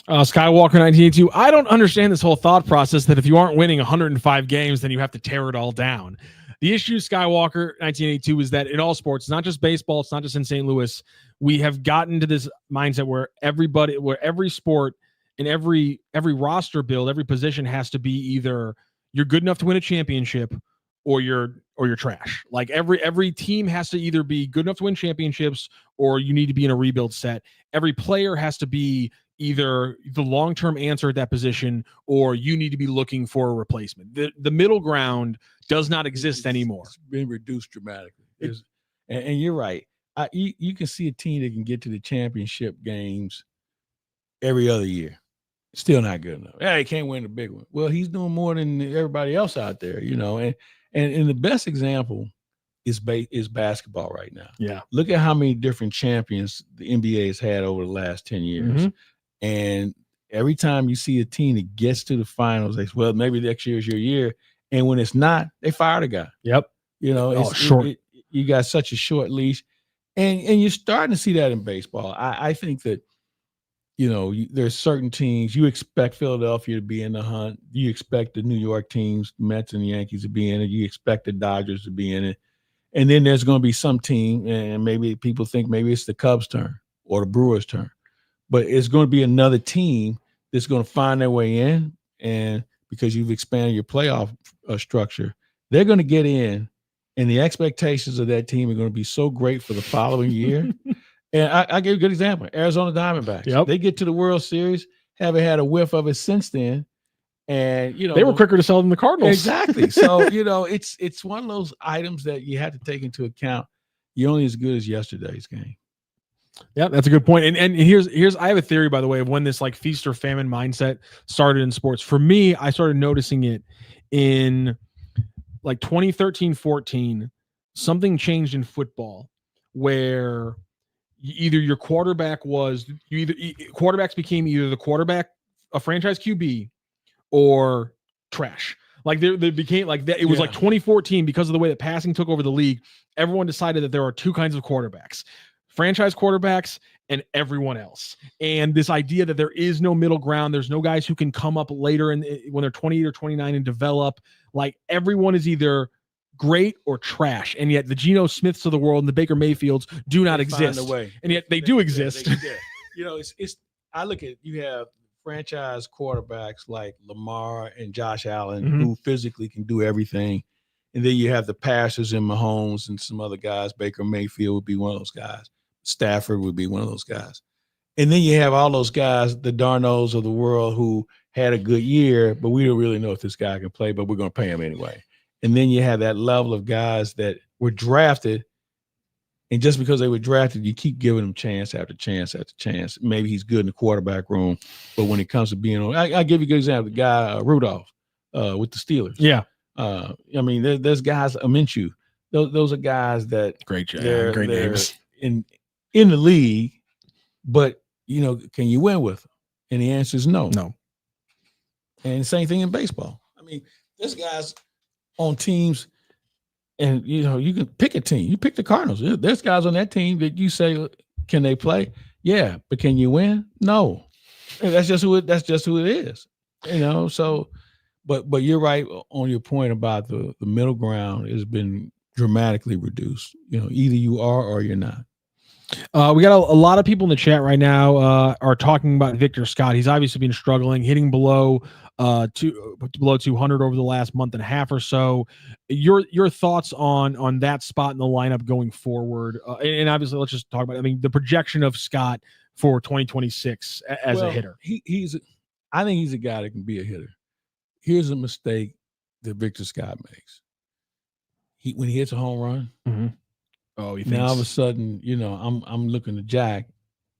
Skywalker 1982. I don't understand this whole thought process that if you aren't winning 105 games, then you have to tear it all down. The issue, Skywalker 1982, is that in all sports, it's not just baseball, it's not just in St. Louis, we have gotten to this mindset where every sport and every roster build, every position has to be either you're good enough to win a championship or you're trash. Like every team has to either be good enough to win championships or you need to be in a rebuild set. Every player has to be either the long-term answer at that position or you need to be looking for a replacement. The middle ground does not exist anymore. It's been reduced dramatically. And you're right. You can see a team that can get to the championship games every other year. Still not good enough. He can't win the big one. Well, he's doing more than everybody else out there, And the best example is basketball right now. Yeah. Look at how many different champions the NBA has had over the last 10 years. And every time you see a team that gets to the finals, they say, well, maybe next year is your year. And when it's not, they fire the guy. Yep. You got such a short leash. And you're starting to see that in baseball. I think that, there's certain teams, you expect Philadelphia to be in the hunt. You expect the New York teams, Mets and Yankees to be in it. You expect the Dodgers to be in it. And then there's going to be some team, and maybe people think maybe it's the Cubs' turn or the Brewers' turn. But it's going to be another team that's going to find their way in. And because you've expanded your playoff structure, they're going to get in. And the expectations of that team are going to be so great for the following year. And I give you a good example. Arizona Diamondbacks. Yep. They get to the World Series, haven't had a whiff of it since then. And, they were quicker to sell than the Cardinals. Exactly. So, it's one of those items that you have to take into account. You're only as good as yesterday's game. Yeah, that's a good point. And here's I have a theory, by the way, of when this like feast or famine mindset started in sports. For me, I started noticing it in like 2013-14. Something changed in football where either your quarterback quarterbacks became either the quarterback, a franchise QB, or trash. Like they became like that. It was like 2014 because of the way that passing took over the league. Everyone decided that there are two kinds of quarterbacks: franchise quarterbacks and everyone else. And this idea that there is no middle ground, there's no guys who can come up later and when they're 28 or 29 and develop. Like everyone is either great or trash, and yet the Geno Smiths of the world and the Baker Mayfields do not exist. And yet they do exist. It's. I look at you have franchise quarterbacks like Lamar and Josh Allen who physically can do everything. And then you have the passers in Mahomes and some other guys. Baker Mayfield would be one of those guys. Stafford would be one of those guys. And then you have all those guys, the Darnolds of the world who had a good year, but we don't really know if this guy can play, but we're going to pay him anyway. And then you have that level of guys that were drafted. And just because they were drafted, you keep giving them chance after chance after chance. Maybe he's good in the quarterback room, but when it comes to being on, I'll give you a good example. The guy Rudolph with the Steelers. Yeah. I mean, there's guys, Minshew. Those are guys that great names in the league, but can you win with them? And the answer is no. No. And same thing in baseball. I mean, there's guys on teams. And, you can pick a team. You pick the Cardinals. There's guys on that team that you say, can they play? Yeah, but can you win? No. And that's just who it is. So, but you're right on your point about the middle ground has been dramatically reduced. Either you are or you're not. We got a lot of people in the chat right now are talking about Victor Scott. He's obviously been struggling, hitting below 200 over the last month and a half or so. Your thoughts on that spot in the lineup going forward, and obviously let's just talk about. I mean, the projection of Scott for 2026 as a hitter. I think he's a guy that can be a hitter. Here's a mistake that Victor Scott makes. When he hits a home run. Mm-hmm. Oh, now all of a sudden, I'm looking to Jack.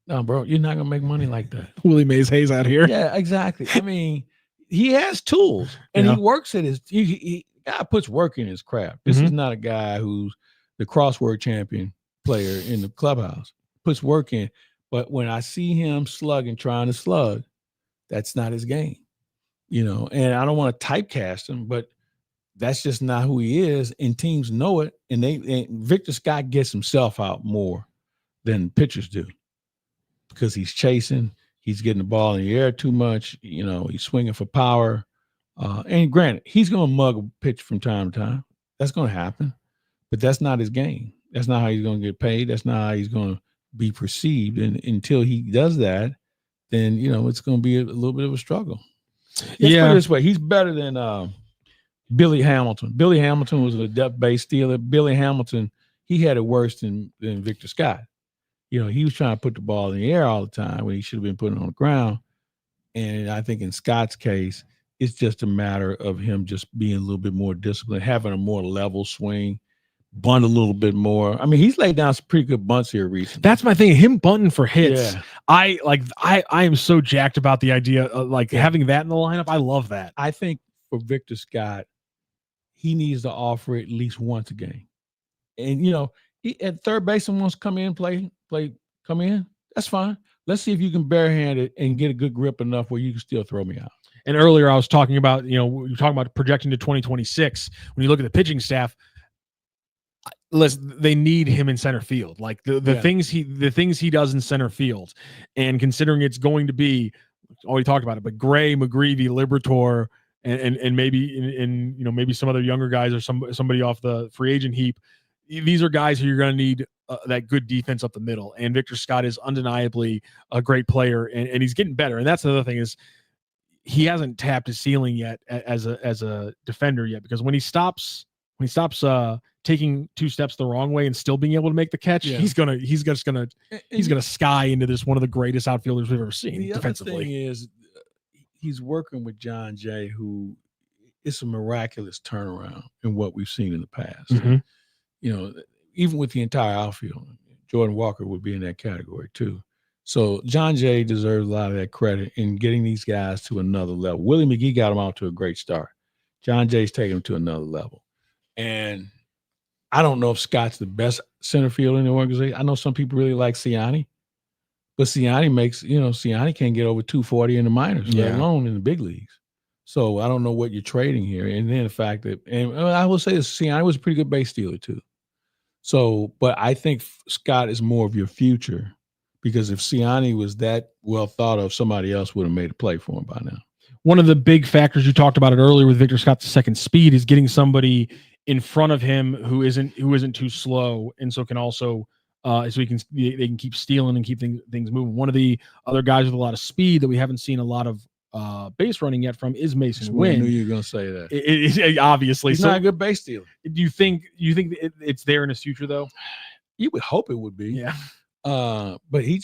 No, bro, you're not gonna make money like that. Willie Mays Hayes out here. Yeah, exactly. I mean, he has tools and he works at his. He guy puts work in his craft. This is not a guy who's the crossword champion player in the clubhouse. Puts work in, but when I see him trying to slug, that's not his game. And I don't want to typecast him, but that's just not who he is, and teams know it. And Victor Scott gets himself out more than pitchers do because he's chasing, he's getting the ball in the air too much. He's swinging for power. And granted, he's going to mug a pitch from time to time. That's going to happen, but that's not his game. That's not how he's going to get paid. That's not how he's going to be perceived. And until he does that, then it's going to be a little bit of a struggle. Let's put it this way: he's better than Billy Hamilton. Billy Hamilton was a depth-based stealer. Billy Hamilton, he had it worse than Victor Scott. He was trying to put the ball in the air all the time when he should have been putting it on the ground. And I think in Scott's case, it's just a matter of him just being a little bit more disciplined, having a more level swing, bunt a little bit more. I mean, he's laid down some pretty good bunts here recently. That's my thing. Him bunting for hits. Yeah. I am so jacked about the idea of having that in the lineup. I love that. I think for Victor Scott, he needs to offer at least once a game. And, he at third base, someone wants to come in, come in. That's fine. Let's see if you can barehand it and get a good grip enough where you can still throw me out. And earlier I was talking about, you're talking about projecting to 2026. When you look at the pitching staff, they need him in center field. Like the things he does in center field, and considering it's going to be, already talked about it, but Gray, McGreevy, Liberatore, and maybe maybe some other younger guys or somebody off the free agent heap. These are guys who you're going to need that good defense up the middle. And Victor Scott is undeniably a great player, and he's getting better. And that's another thing is he hasn't tapped his ceiling yet as a defender yet, because when he stops taking two steps the wrong way and still being able to make the catch, he's gonna sky into this one of the greatest outfielders we've ever seen defensively. The other thing is, he's working with John Jay, who is a miraculous turnaround in what we've seen in the past. Mm-hmm. Even with the entire outfield, Jordan Walker would be in that category too. So John Jay deserves a lot of that credit in getting these guys to another level. Willie McGee got them out to a great start. John Jay's taking them to another level. And I don't know if Scott's the best center fielder in the organization. I know some people really like Siani, but Siani can't get over 240 in the minors, let alone in the big leagues. So I don't know what you're trading here. And then the fact that, and I will say this, Siani was a pretty good base stealer too. So, but I think Scott is more of your future, because if Siani was that well thought of, somebody else would have made a play for him by now. One of the big factors, you talked about it earlier with Victor Scott's second speed, is getting somebody in front of him who isn't too slow, and so can also so they can keep stealing and keep things moving. One of the other guys with a lot of speed that we haven't seen a lot of base running yet from is Mason Wynn. I knew you were going to say that. It obviously, he's not a good base stealer. Do you think it's there in his future though? You would hope it would be. Yeah. But he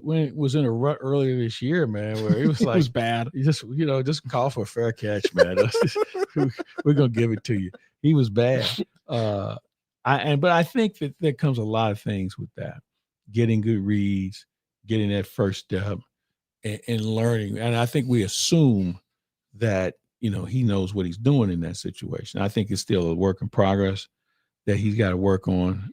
was in a rut earlier this year, man, where it was like, it was bad. You just call for a fair catch, man. We're gonna give it to you. He was bad. But I think that there comes a lot of things with that. Getting good reads, getting that first step, and learning. And I think we assume that, he knows what he's doing in that situation. I think it's still a work in progress that he's got to work on.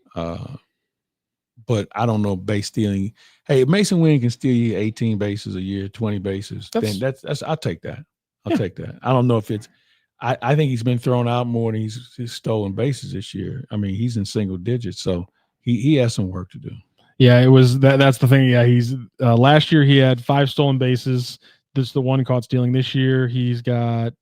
But I don't know base stealing. Hey, if Mason Wynn can steal you 18 bases a year, 20 bases, then that's I'll take that. I'll take that. I don't know if it's I think he's been thrown out more than he's stolen bases this year. I mean, he's in single digits, so he has some work to do. Yeah, it was that's the thing. Yeah, he's last year he had 5 stolen bases. This is the one caught stealing. This year he's got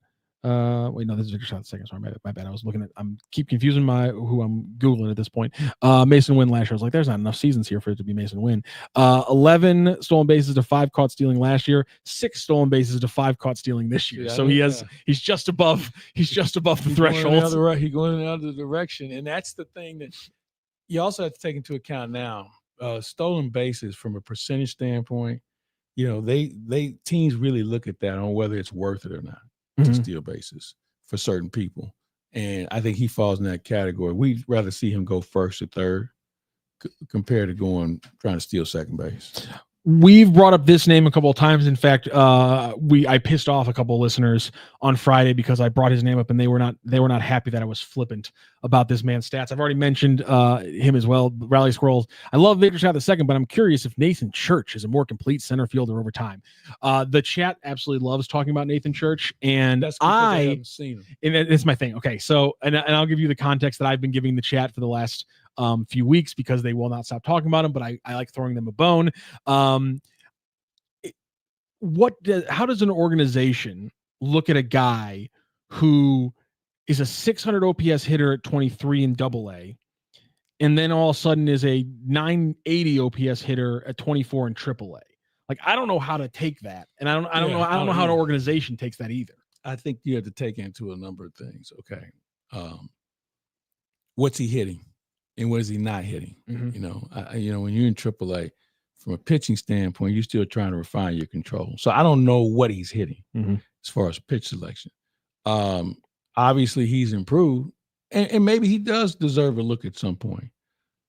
wait, no, this is Victor Scott second. Sorry, my bad. I was looking at. I'm keep confusing who I'm googling at this point. Mason Wynn last year. I was like, there's not enough seasons here for it to be Mason Wynn. 11 stolen bases to 5 caught stealing last year. 6 stolen bases to 5 caught stealing this year. So he's just above the threshold. He's going in the other direction, and that's the thing that you also have to take into account now. Stolen bases from a percentage standpoint, they teams really look at that on whether it's worth it or not. To steal bases for certain people. And I think he falls in that category. We'd rather see him go first or third compared to trying to steal second base. We've brought up this name a couple of times. In fact, I pissed off a couple of listeners on Friday because I brought his name up and they were not happy that I was flippant about this man's stats. I've already mentioned him as well. Rally Squirrels. I love Victor Scott II, but I'm curious if Nathan Church is a more complete center fielder over time. The chat absolutely loves talking about Nathan Church, and that's because I haven't seen him. And it's my thing. Okay, so and I'll give you the context that I've been giving the chat for the last few weeks because they will not stop talking about him, but I like throwing them a bone. How does an organization look at a guy who is a 600 OPS hitter at 23 in AA, and then all of a sudden is a 980 OPS hitter at 24 in AAA? Like, I don't know how to take that, and I don't know how an organization takes that either. I think you have to take into a number of things. Okay, what's he hitting? And what is he not hitting? Mm-hmm. When you're in AAA, from a pitching standpoint, you're still trying to refine your control. So I don't know what he's hitting as far as pitch selection. Obviously, he's improved, and maybe he does deserve a look at some point.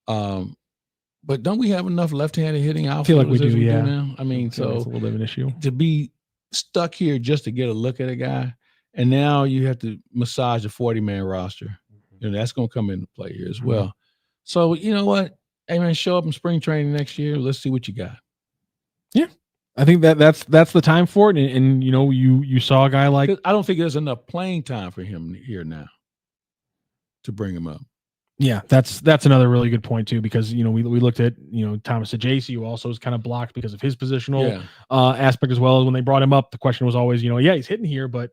But don't we have enough left-handed hitting outfielders? I feel like we do, yeah. Now? I mean, so it's a little bit of an issue to be stuck here just to get a look at a guy, and now you have to massage a 40-man roster. That's going to come into play here as well. So, you know what? Hey, man, show up in spring training next year. Let's see what you got. Yeah. I think that's the time for it. And you saw a guy like... I don't think there's enough playing time for him here now to bring him up. Yeah, that's another really good point, too, because, we looked at, Thomas Ajayci, who also is kind of blocked because of his positional aspect as well. When they brought him up, the question was always, he's hitting here, but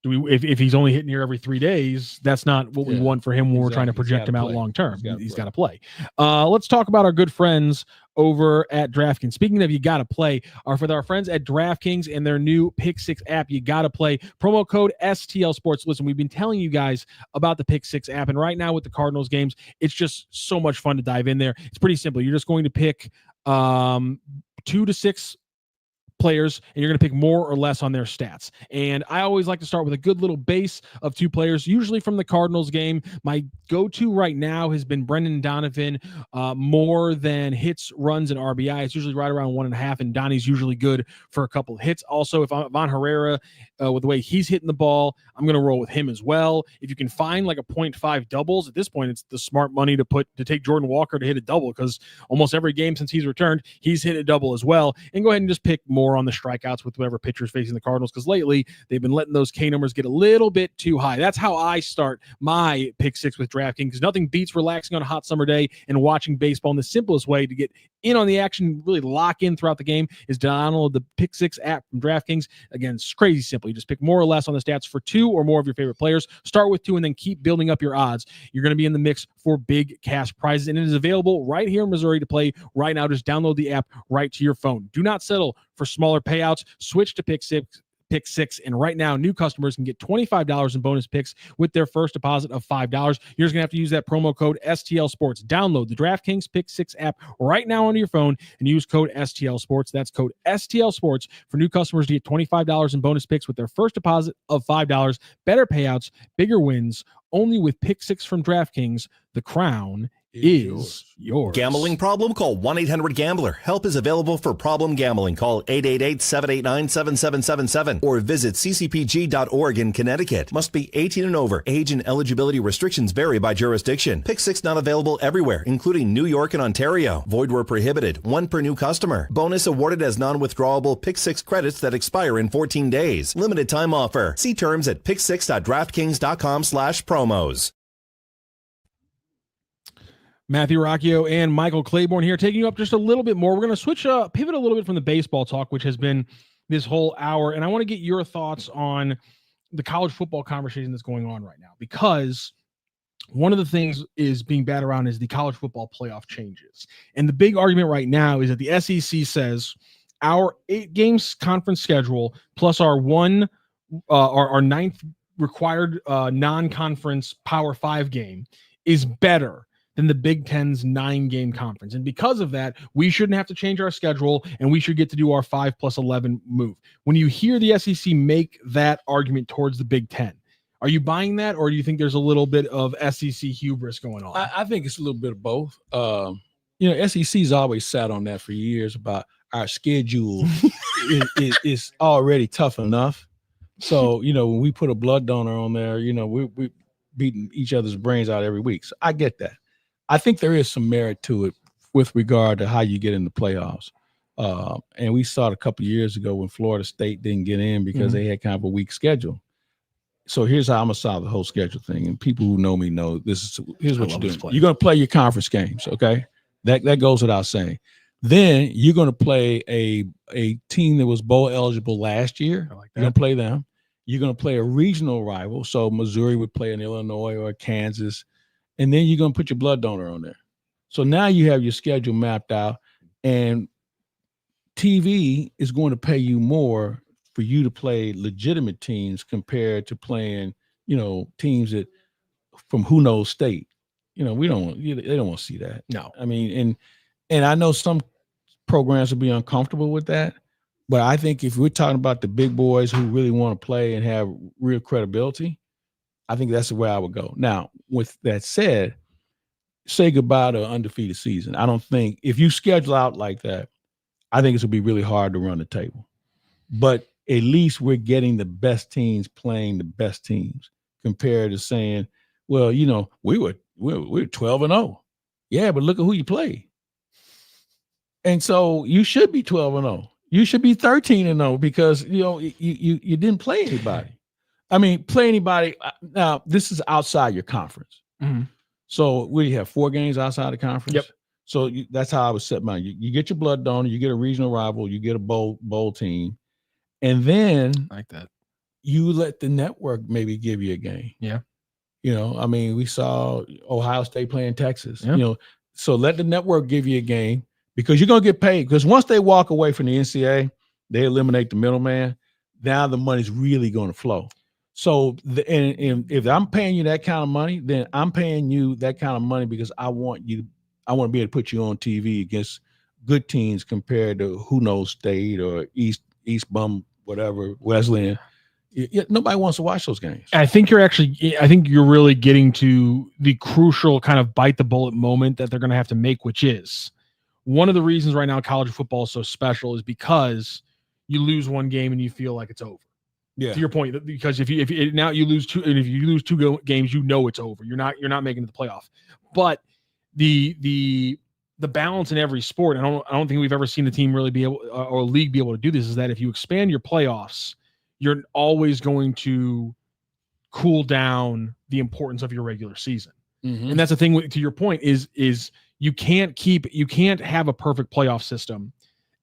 if he's only hitting here every 3 days, that's not what we want for him when we're trying to project him out long term. He's got to play. Let's talk about our good friends over at DraftKings. Speaking of you got to play, with our friends at DraftKings and their new Pick 6 app, you got to play. Promo code STL Sports. Listen, we've been telling you guys about the Pick 6 app, and right now with the Cardinals games, it's just so much fun to dive in there. It's pretty simple. You're just going to pick 2 to 6 players, and you're going to pick more or less on their stats. And I always like to start with a good little base of 2 players, usually from the Cardinals game. My go-to right now has been Brendan Donovan, more than hits, runs, and RBI. It's usually right around 1.5, and Donny's usually good for a couple of hits. Also, if I'm Von Herrera, with the way he's hitting the ball, I'm going to roll with him as well. If you can find like a 0.5 doubles, at this point, it's the smart money to take Jordan Walker to hit a double, because almost every game since he's returned, he's hit a double as well. And go ahead and just pick more on the strikeouts with whoever pitcher's facing the Cardinals, because lately they've been letting those K numbers get a little bit too high. That's how I start my pick 6 with DraftKings, because nothing beats relaxing on a hot summer day and watching baseball. And the simplest way to get in on the action, really lock in throughout the game, is to download the Pick 6 app from DraftKings. Again, it's crazy simple. You just pick more or less on the stats for 2 or more of your favorite players. Start with 2 and then keep building up your odds. You're going to be in the mix for big cash prizes, and it is available right here in Missouri to play right now. Just download the app right to your phone. Do not settle for smaller payouts. Switch to Pick 6, and right now new customers can get $25 in bonus picks with their first deposit of $5. You're just gonna have to use that promo code STL Sports. Download the DraftKings Pick 6 app right now onto your phone and use code STL Sports. That's code STL Sports for new customers to get $25 in bonus picks with their first deposit of $5. Better payouts, bigger wins, only with Pick 6 from DraftKings. The crown is yours. Gambling problem? Call 1-800-GAMBLER. Help is available for problem gambling. Call 888-789-7777 or visit ccpg.org in Connecticut. Must be 18 and over. Age and eligibility restrictions vary by jurisdiction. Pick 6 not available everywhere, including New York and Ontario. Void where prohibited. 1 per new customer. Bonus awarded as non-withdrawable Pick 6 credits that expire in 14 days. Limited time offer. See terms at pick6.draftkings.com/promos. Matthew Rocchio and Michael Claiborne here, taking you up just a little bit more. We're going to pivot a little bit from the baseball talk, which has been this whole hour. And I want to get your thoughts on the college football conversation that's going on right now, because one of the things is being batted around is the college football playoff changes. And the big argument right now is that the SEC says our 8 games conference schedule plus our 9th required non-conference Power 5 game is better than the Big Ten's 9-game conference. And because of that, we shouldn't have to change our schedule, and we should get to do our 5+11 move. When you hear the SEC make that argument towards the Big Ten, are you buying that, or do you think there's a little bit of SEC hubris going on? I think it's a little bit of both. SEC's always sat on that for years about our schedule is already tough enough. So, when we put a blood donor on there, we're beating each other's brains out every week. So I get that. I think there is some merit to it with regard to how you get in the playoffs. And we saw it a couple of years ago when Florida State didn't get in because they had kind of a weak schedule. So here's how I'm going to solve the whole schedule thing. And people who know me know here's what you're doing. You're going to play your conference games, okay? That goes without saying. Then you're going to play a team that was bowl eligible last year. Like you're going to play them. You're going to play a regional rival. So Missouri would play an Illinois or Kansas. And then you're going to put your blood donor on there. So now you have your schedule mapped out, and TV is going to pay you more for you to play legitimate teams compared to playing, teams that from who knows state. They don't want to see that. No. I mean, and I know some programs will be uncomfortable with that, but I think if we're talking about the big boys who really want to play and have real credibility, I think that's the way I would go. Now, with that said, say goodbye to an undefeated season. I don't think if you schedule out like that, I think it's going to be really hard to run the table. But at least we're getting the best teams playing the best teams compared to saying, well, we were 12-0. Yeah, but look at who you play. And so you should be 12-0. You should be 13-0 because you didn't play anybody. Play anybody. Now, this is outside your conference. Mm-hmm. So we have 4 games outside the conference. Yep. So that's how I would set mine. You get your blood donor, you get a regional rival, you get a bowl team, and then like that, you let the network maybe give you a game. Yeah. We saw Ohio State playing Texas. Yeah. So let the network give you a game because you're gonna get paid. Because once they walk away from the NCAA, they eliminate the middleman. Now the money's really going to flow. So, and if I'm paying you that kind of money, then I'm paying you that kind of money because I want to be able to put you on TV against good teams compared to who knows state or East East Bum, whatever, Wesleyan. Nobody wants to watch those games. I think you're really getting to the crucial kind of bite the bullet moment that they're going to have to make, which is one of the reasons right now college football is so special is because you lose one game and you feel like it's over. Yeah. To your point, because if you now you lose two, and if you lose two games, you know it's over. You're not making it to the playoff. But the balance in every sport, I don't think we've ever seen a team really be able or a league be able to do this. Is that if you expand your playoffs, you're always going to cool down the importance of your regular season. Mm-hmm. And that's the thing. To your point, is you can't have a perfect playoff system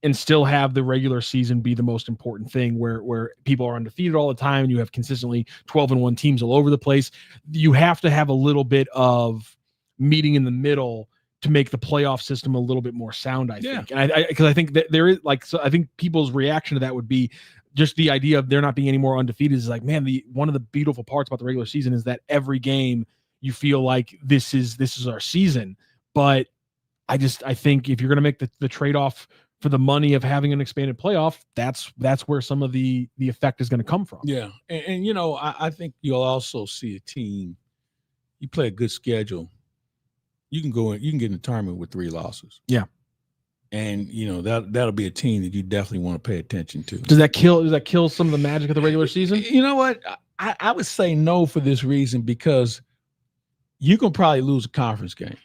and still have the regular season be the most important thing where people are undefeated all the time and you have consistently 12-1 teams all over the place. You have to have a little bit of meeting in the middle to make the playoff system a little bit more sound, I think. And because I think that there is I think people's reaction to that would be just the idea of there not being any more undefeated is like, man, one of the beautiful parts about the regular season is that every game you feel like this is our season. But I think if you're going to make the trade-off for the money of having an expanded playoff, that's where some of the effect is going to come from. Yeah. And I think you'll also see a team, you play a good schedule, you can get in the tournament with 3 losses. Yeah. And that'll be a team that you definitely want to pay attention to. Does that kill some of the magic of the regular season? You know what? I would say no for this reason, because you can probably lose a conference game.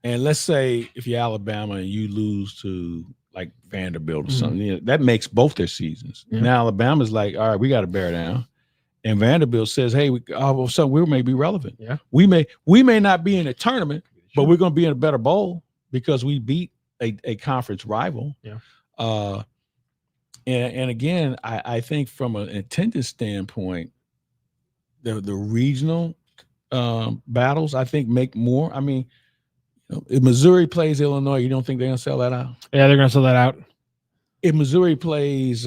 And let's say if you're Alabama and you lose to like Vanderbilt or something, that makes both their seasons. Yeah. Now Alabama's like, all right, we got to bear down. And Vanderbilt says, hey, we may be relevant. Yeah. We may not be in a tournament, but we're going to be in a better bowl because we beat a conference rival. Yeah. And again, I think from an attendance standpoint, the regional battles, I think, make more. I mean, if Missouri plays Illinois, you don't think they're going to sell that out? Yeah, they're going to sell that out. If Missouri plays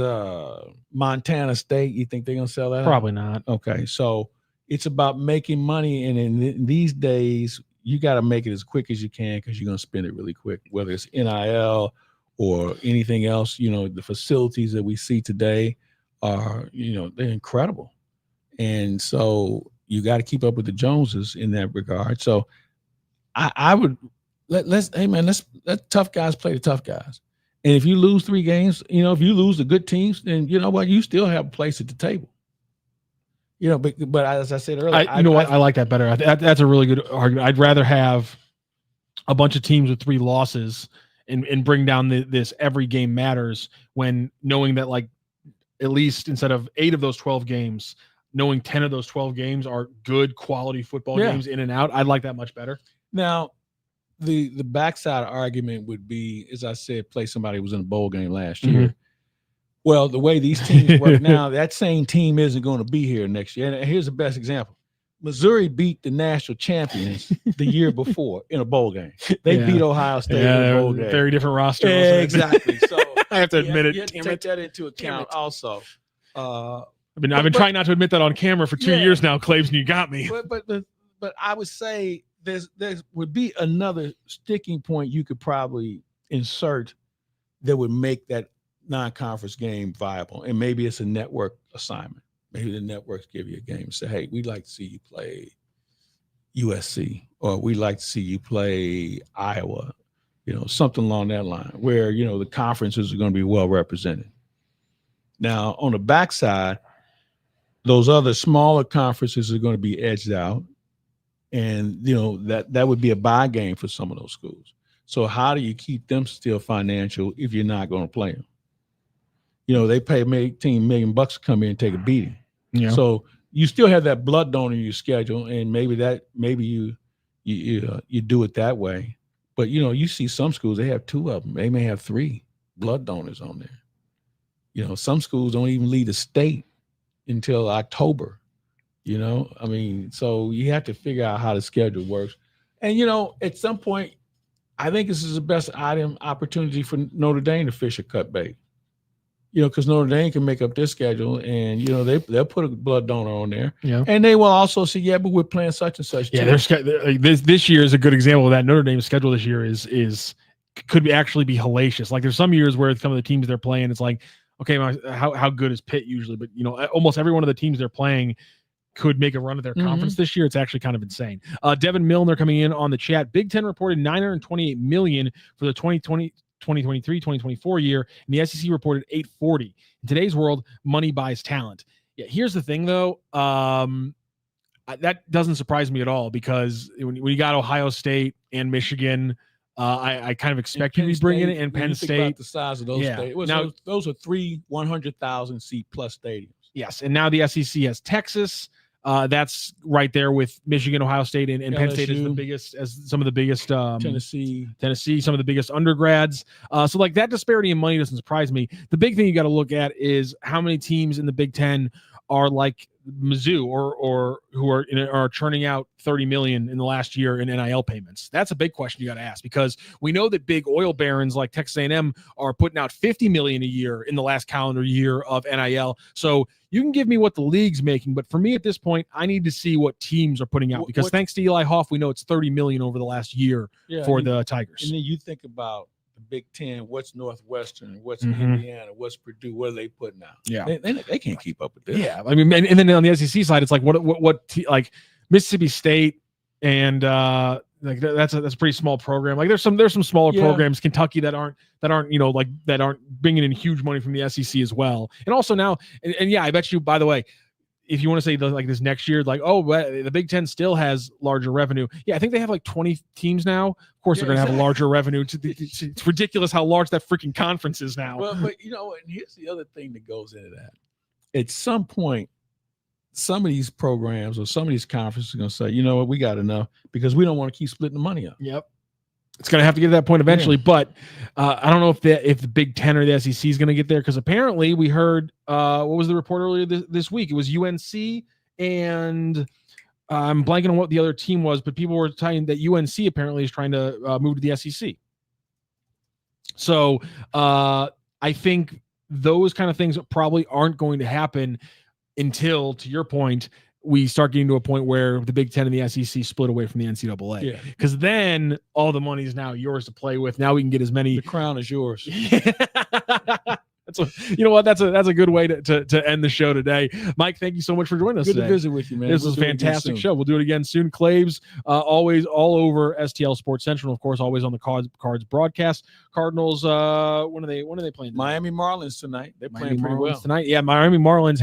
Montana State, you think they're going to sell that Probably out? Not. Okay, so it's about making money, and in these days, you got to make it as quick as you can because you're going to spend it really quick, whether it's NIL or anything else. The facilities that we see today are, they're incredible. And so you got to keep up with the Joneses in that regard. So I would let tough guys play the tough guys. And if you lose 3 games, if you lose the good teams, then you know what, you still have a place at the table. But as I said earlier, I like that better. That's a really good argument. I'd rather have a bunch of teams with 3 losses and bring down this every game matters, when knowing that, like, at least instead of 8 of those 12 games, knowing 10 of those 12 games are good quality football games in and out. I'd like that much better. Now, the backside argument would be, as I said, play somebody who was in a bowl game last year. Well, the way these teams work now, that same team isn't going to be here next year. And here's the best example. Missouri beat the national champions the year before in a bowl game. They beat Ohio State in a bowl game. Very different roster. Exactly. So I have to admit it. You have to take that into account also. I've been trying not to admit that on camera for 2 years now, Claibs, and you got me. But I would say there would be another sticking point you could probably insert that would make that non-conference game viable. And maybe it's a network assignment. Maybe the networks give you a game and say, hey, we'd like to see you play USC, or we'd like to see you play Iowa, something along that line, where, the conferences are going to be well represented. Now, on the backside, those other smaller conferences are going to be edged out. And, that would be a buy game for some of those schools. So how do you keep them still financial if you're not going to play them? They pay $18 million to come in and take a beating. Yeah. So you still have that blood donor in your schedule, and maybe you do it that way. But, you see some schools, they have 2 of them. They may have 3 blood donors on there. Some schools don't even leave the state until October. So you have to figure out how the schedule works. And, at some point, I think this is the best opportunity for Notre Dame to fish a cut bait. Because Notre Dame can make up their schedule, and they'll put a blood donor on there, and they will also say, but we're playing such and such. Yeah, this year is a good example of that. Notre Dame's schedule this year could actually be hellacious. Like, there's some years where some of the teams they're playing, it's like, okay, how good is Pitt usually? But almost every one of the teams they're playing could make a run of their conference this year. It's actually kind of insane. Devin Milner coming in on the chat. Big Ten reported $928 million for the 2023-2024 year, and the SEC reported $840. In today's world, money buys talent. Yeah, here's the thing, though. That doesn't surprise me at all, because when you got Ohio State and Michigan, I kind of expect you to be bringing it in Penn State. About the size of those stadiums. Those are 3 100,000 seat plus stadiums. Yes, and now the SEC has Texas. That's right there with Michigan, Ohio State, and Penn State as some of the biggest. Tennessee, some of the biggest undergrads. So like that disparity in money doesn't surprise me. The big thing you got to look at is how many teams in the Big Ten are like Mizzou or who are churning out $30 million in the last year in NIL payments. That's a big question you got to ask, because we know that big oil barons like Texas A&M are putting out $50 million a year in the last calendar year of NIL. So you can give me what the league's making, but for me at this point, I need to see what teams are putting out, because thanks to Eli Hoff, we know it's $30 million over the last year for the Tigers. And then you think about the Big Ten, what's Northwestern, what's Indiana, what's Purdue, what are they putting out? Yeah, they can't keep up with this. Yeah, I mean, and then on the SEC side, it's like like Mississippi State and like that's a pretty small program. Like there's some smaller programs, Kentucky that aren't bringing in huge money from the SEC as well. And also now, and I bet you, by the way, if you want to say like this next year, like, the Big Ten still has larger revenue. Yeah, I think they have like 20 teams now. Of course, they're going to have a larger revenue. It's ridiculous how large that freaking conference is now. Well, but and here's the other thing that goes into that. At some point, some of these programs or some of these conferences are going to say, you know what, we got enough, because we don't want to keep splitting the money up. Yep. It's going to have to get to that point eventually, but I don't know if the Big Ten or the SEC is going to get there, because apparently we heard what was the report earlier this week? It was UNC, and I'm blanking on what the other team was, but people were saying that UNC apparently is trying to move to the SEC. So I think those kind of things probably aren't going to happen until, to your point, we start getting to a point where the Big Ten and the SEC split away from the NCAA. Because then all the money is now yours to play with. Now we can get as many. The crown is yours. That's a good way to end the show today. Mike, thank you so much for joining us today. Good to visit with you, man. This was a fantastic show. We'll do it again soon. Claibs, always all over STL Sports Central, of course, always on the Cards broadcast. Cardinals, when are they playing tonight? Miami Marlins tonight. They're playing pretty well tonight. Yeah, Miami Marlins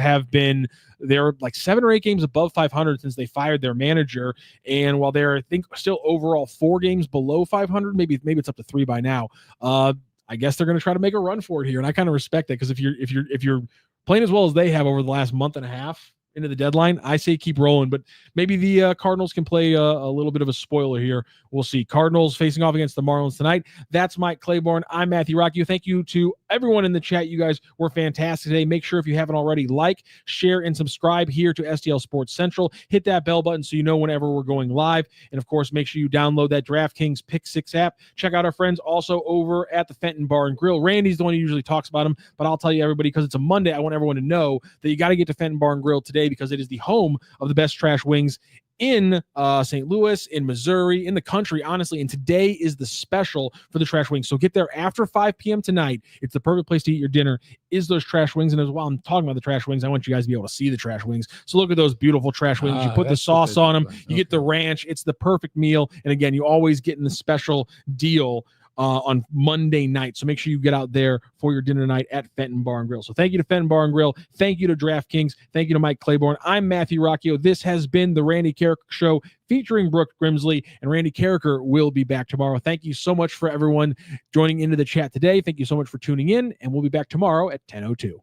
they're like 7 or 8 games above 500 since they fired their manager, and while they're, I think, still overall 4 games below 500, maybe it's up to 3 by now. I guess they're going to try to make a run for it here, and I kind of respect that, because if you're playing as well as they have over the last month and a half into the deadline, I say keep rolling. But maybe the Cardinals can play a little bit of a spoiler here. We'll see. Cardinals facing off against the Marlins tonight. That's Mike Claiborne. I'm Matthew Rocchio. Thank you to everyone in the chat. You guys were fantastic today. Make sure, if you haven't already, like, share, and subscribe here to STL Sports Central. Hit that bell button so you know whenever we're going live. And of course, make sure you download that DraftKings Pick 6 app. Check out our friends also over at the Fenton Bar and Grill. Randy's the one who usually talks about them, but I'll tell you, everybody, because it's a Monday, I want everyone to know that you got to get to Fenton Bar and Grill today, because it is the home of the best trash wings in St. Louis, in Missouri, in the country, honestly. And today is the special for the trash wings. So get there after 5 p.m. tonight. It's the perfect place to eat your dinner, is those trash wings. And as well, I'm talking about the trash wings, I want you guys to be able to see the trash wings. So look at those beautiful trash wings. You put the sauce on them. You get the ranch. It's the perfect meal. And again, you always get in the special deal on Monday night. So make sure you get out there for your dinner tonight at Fenton Bar and Grill. So thank you to Fenton Bar and Grill. Thank you to DraftKings. Thank you to Mike Claiborne. I'm Matthew Rocchio. This has been the Randy Carricker Show featuring Brooke Grimsley, and Randy Carricker will be back tomorrow. Thank you so much for everyone joining into the chat today. Thank you so much for tuning in, and we'll be back tomorrow at 10:02.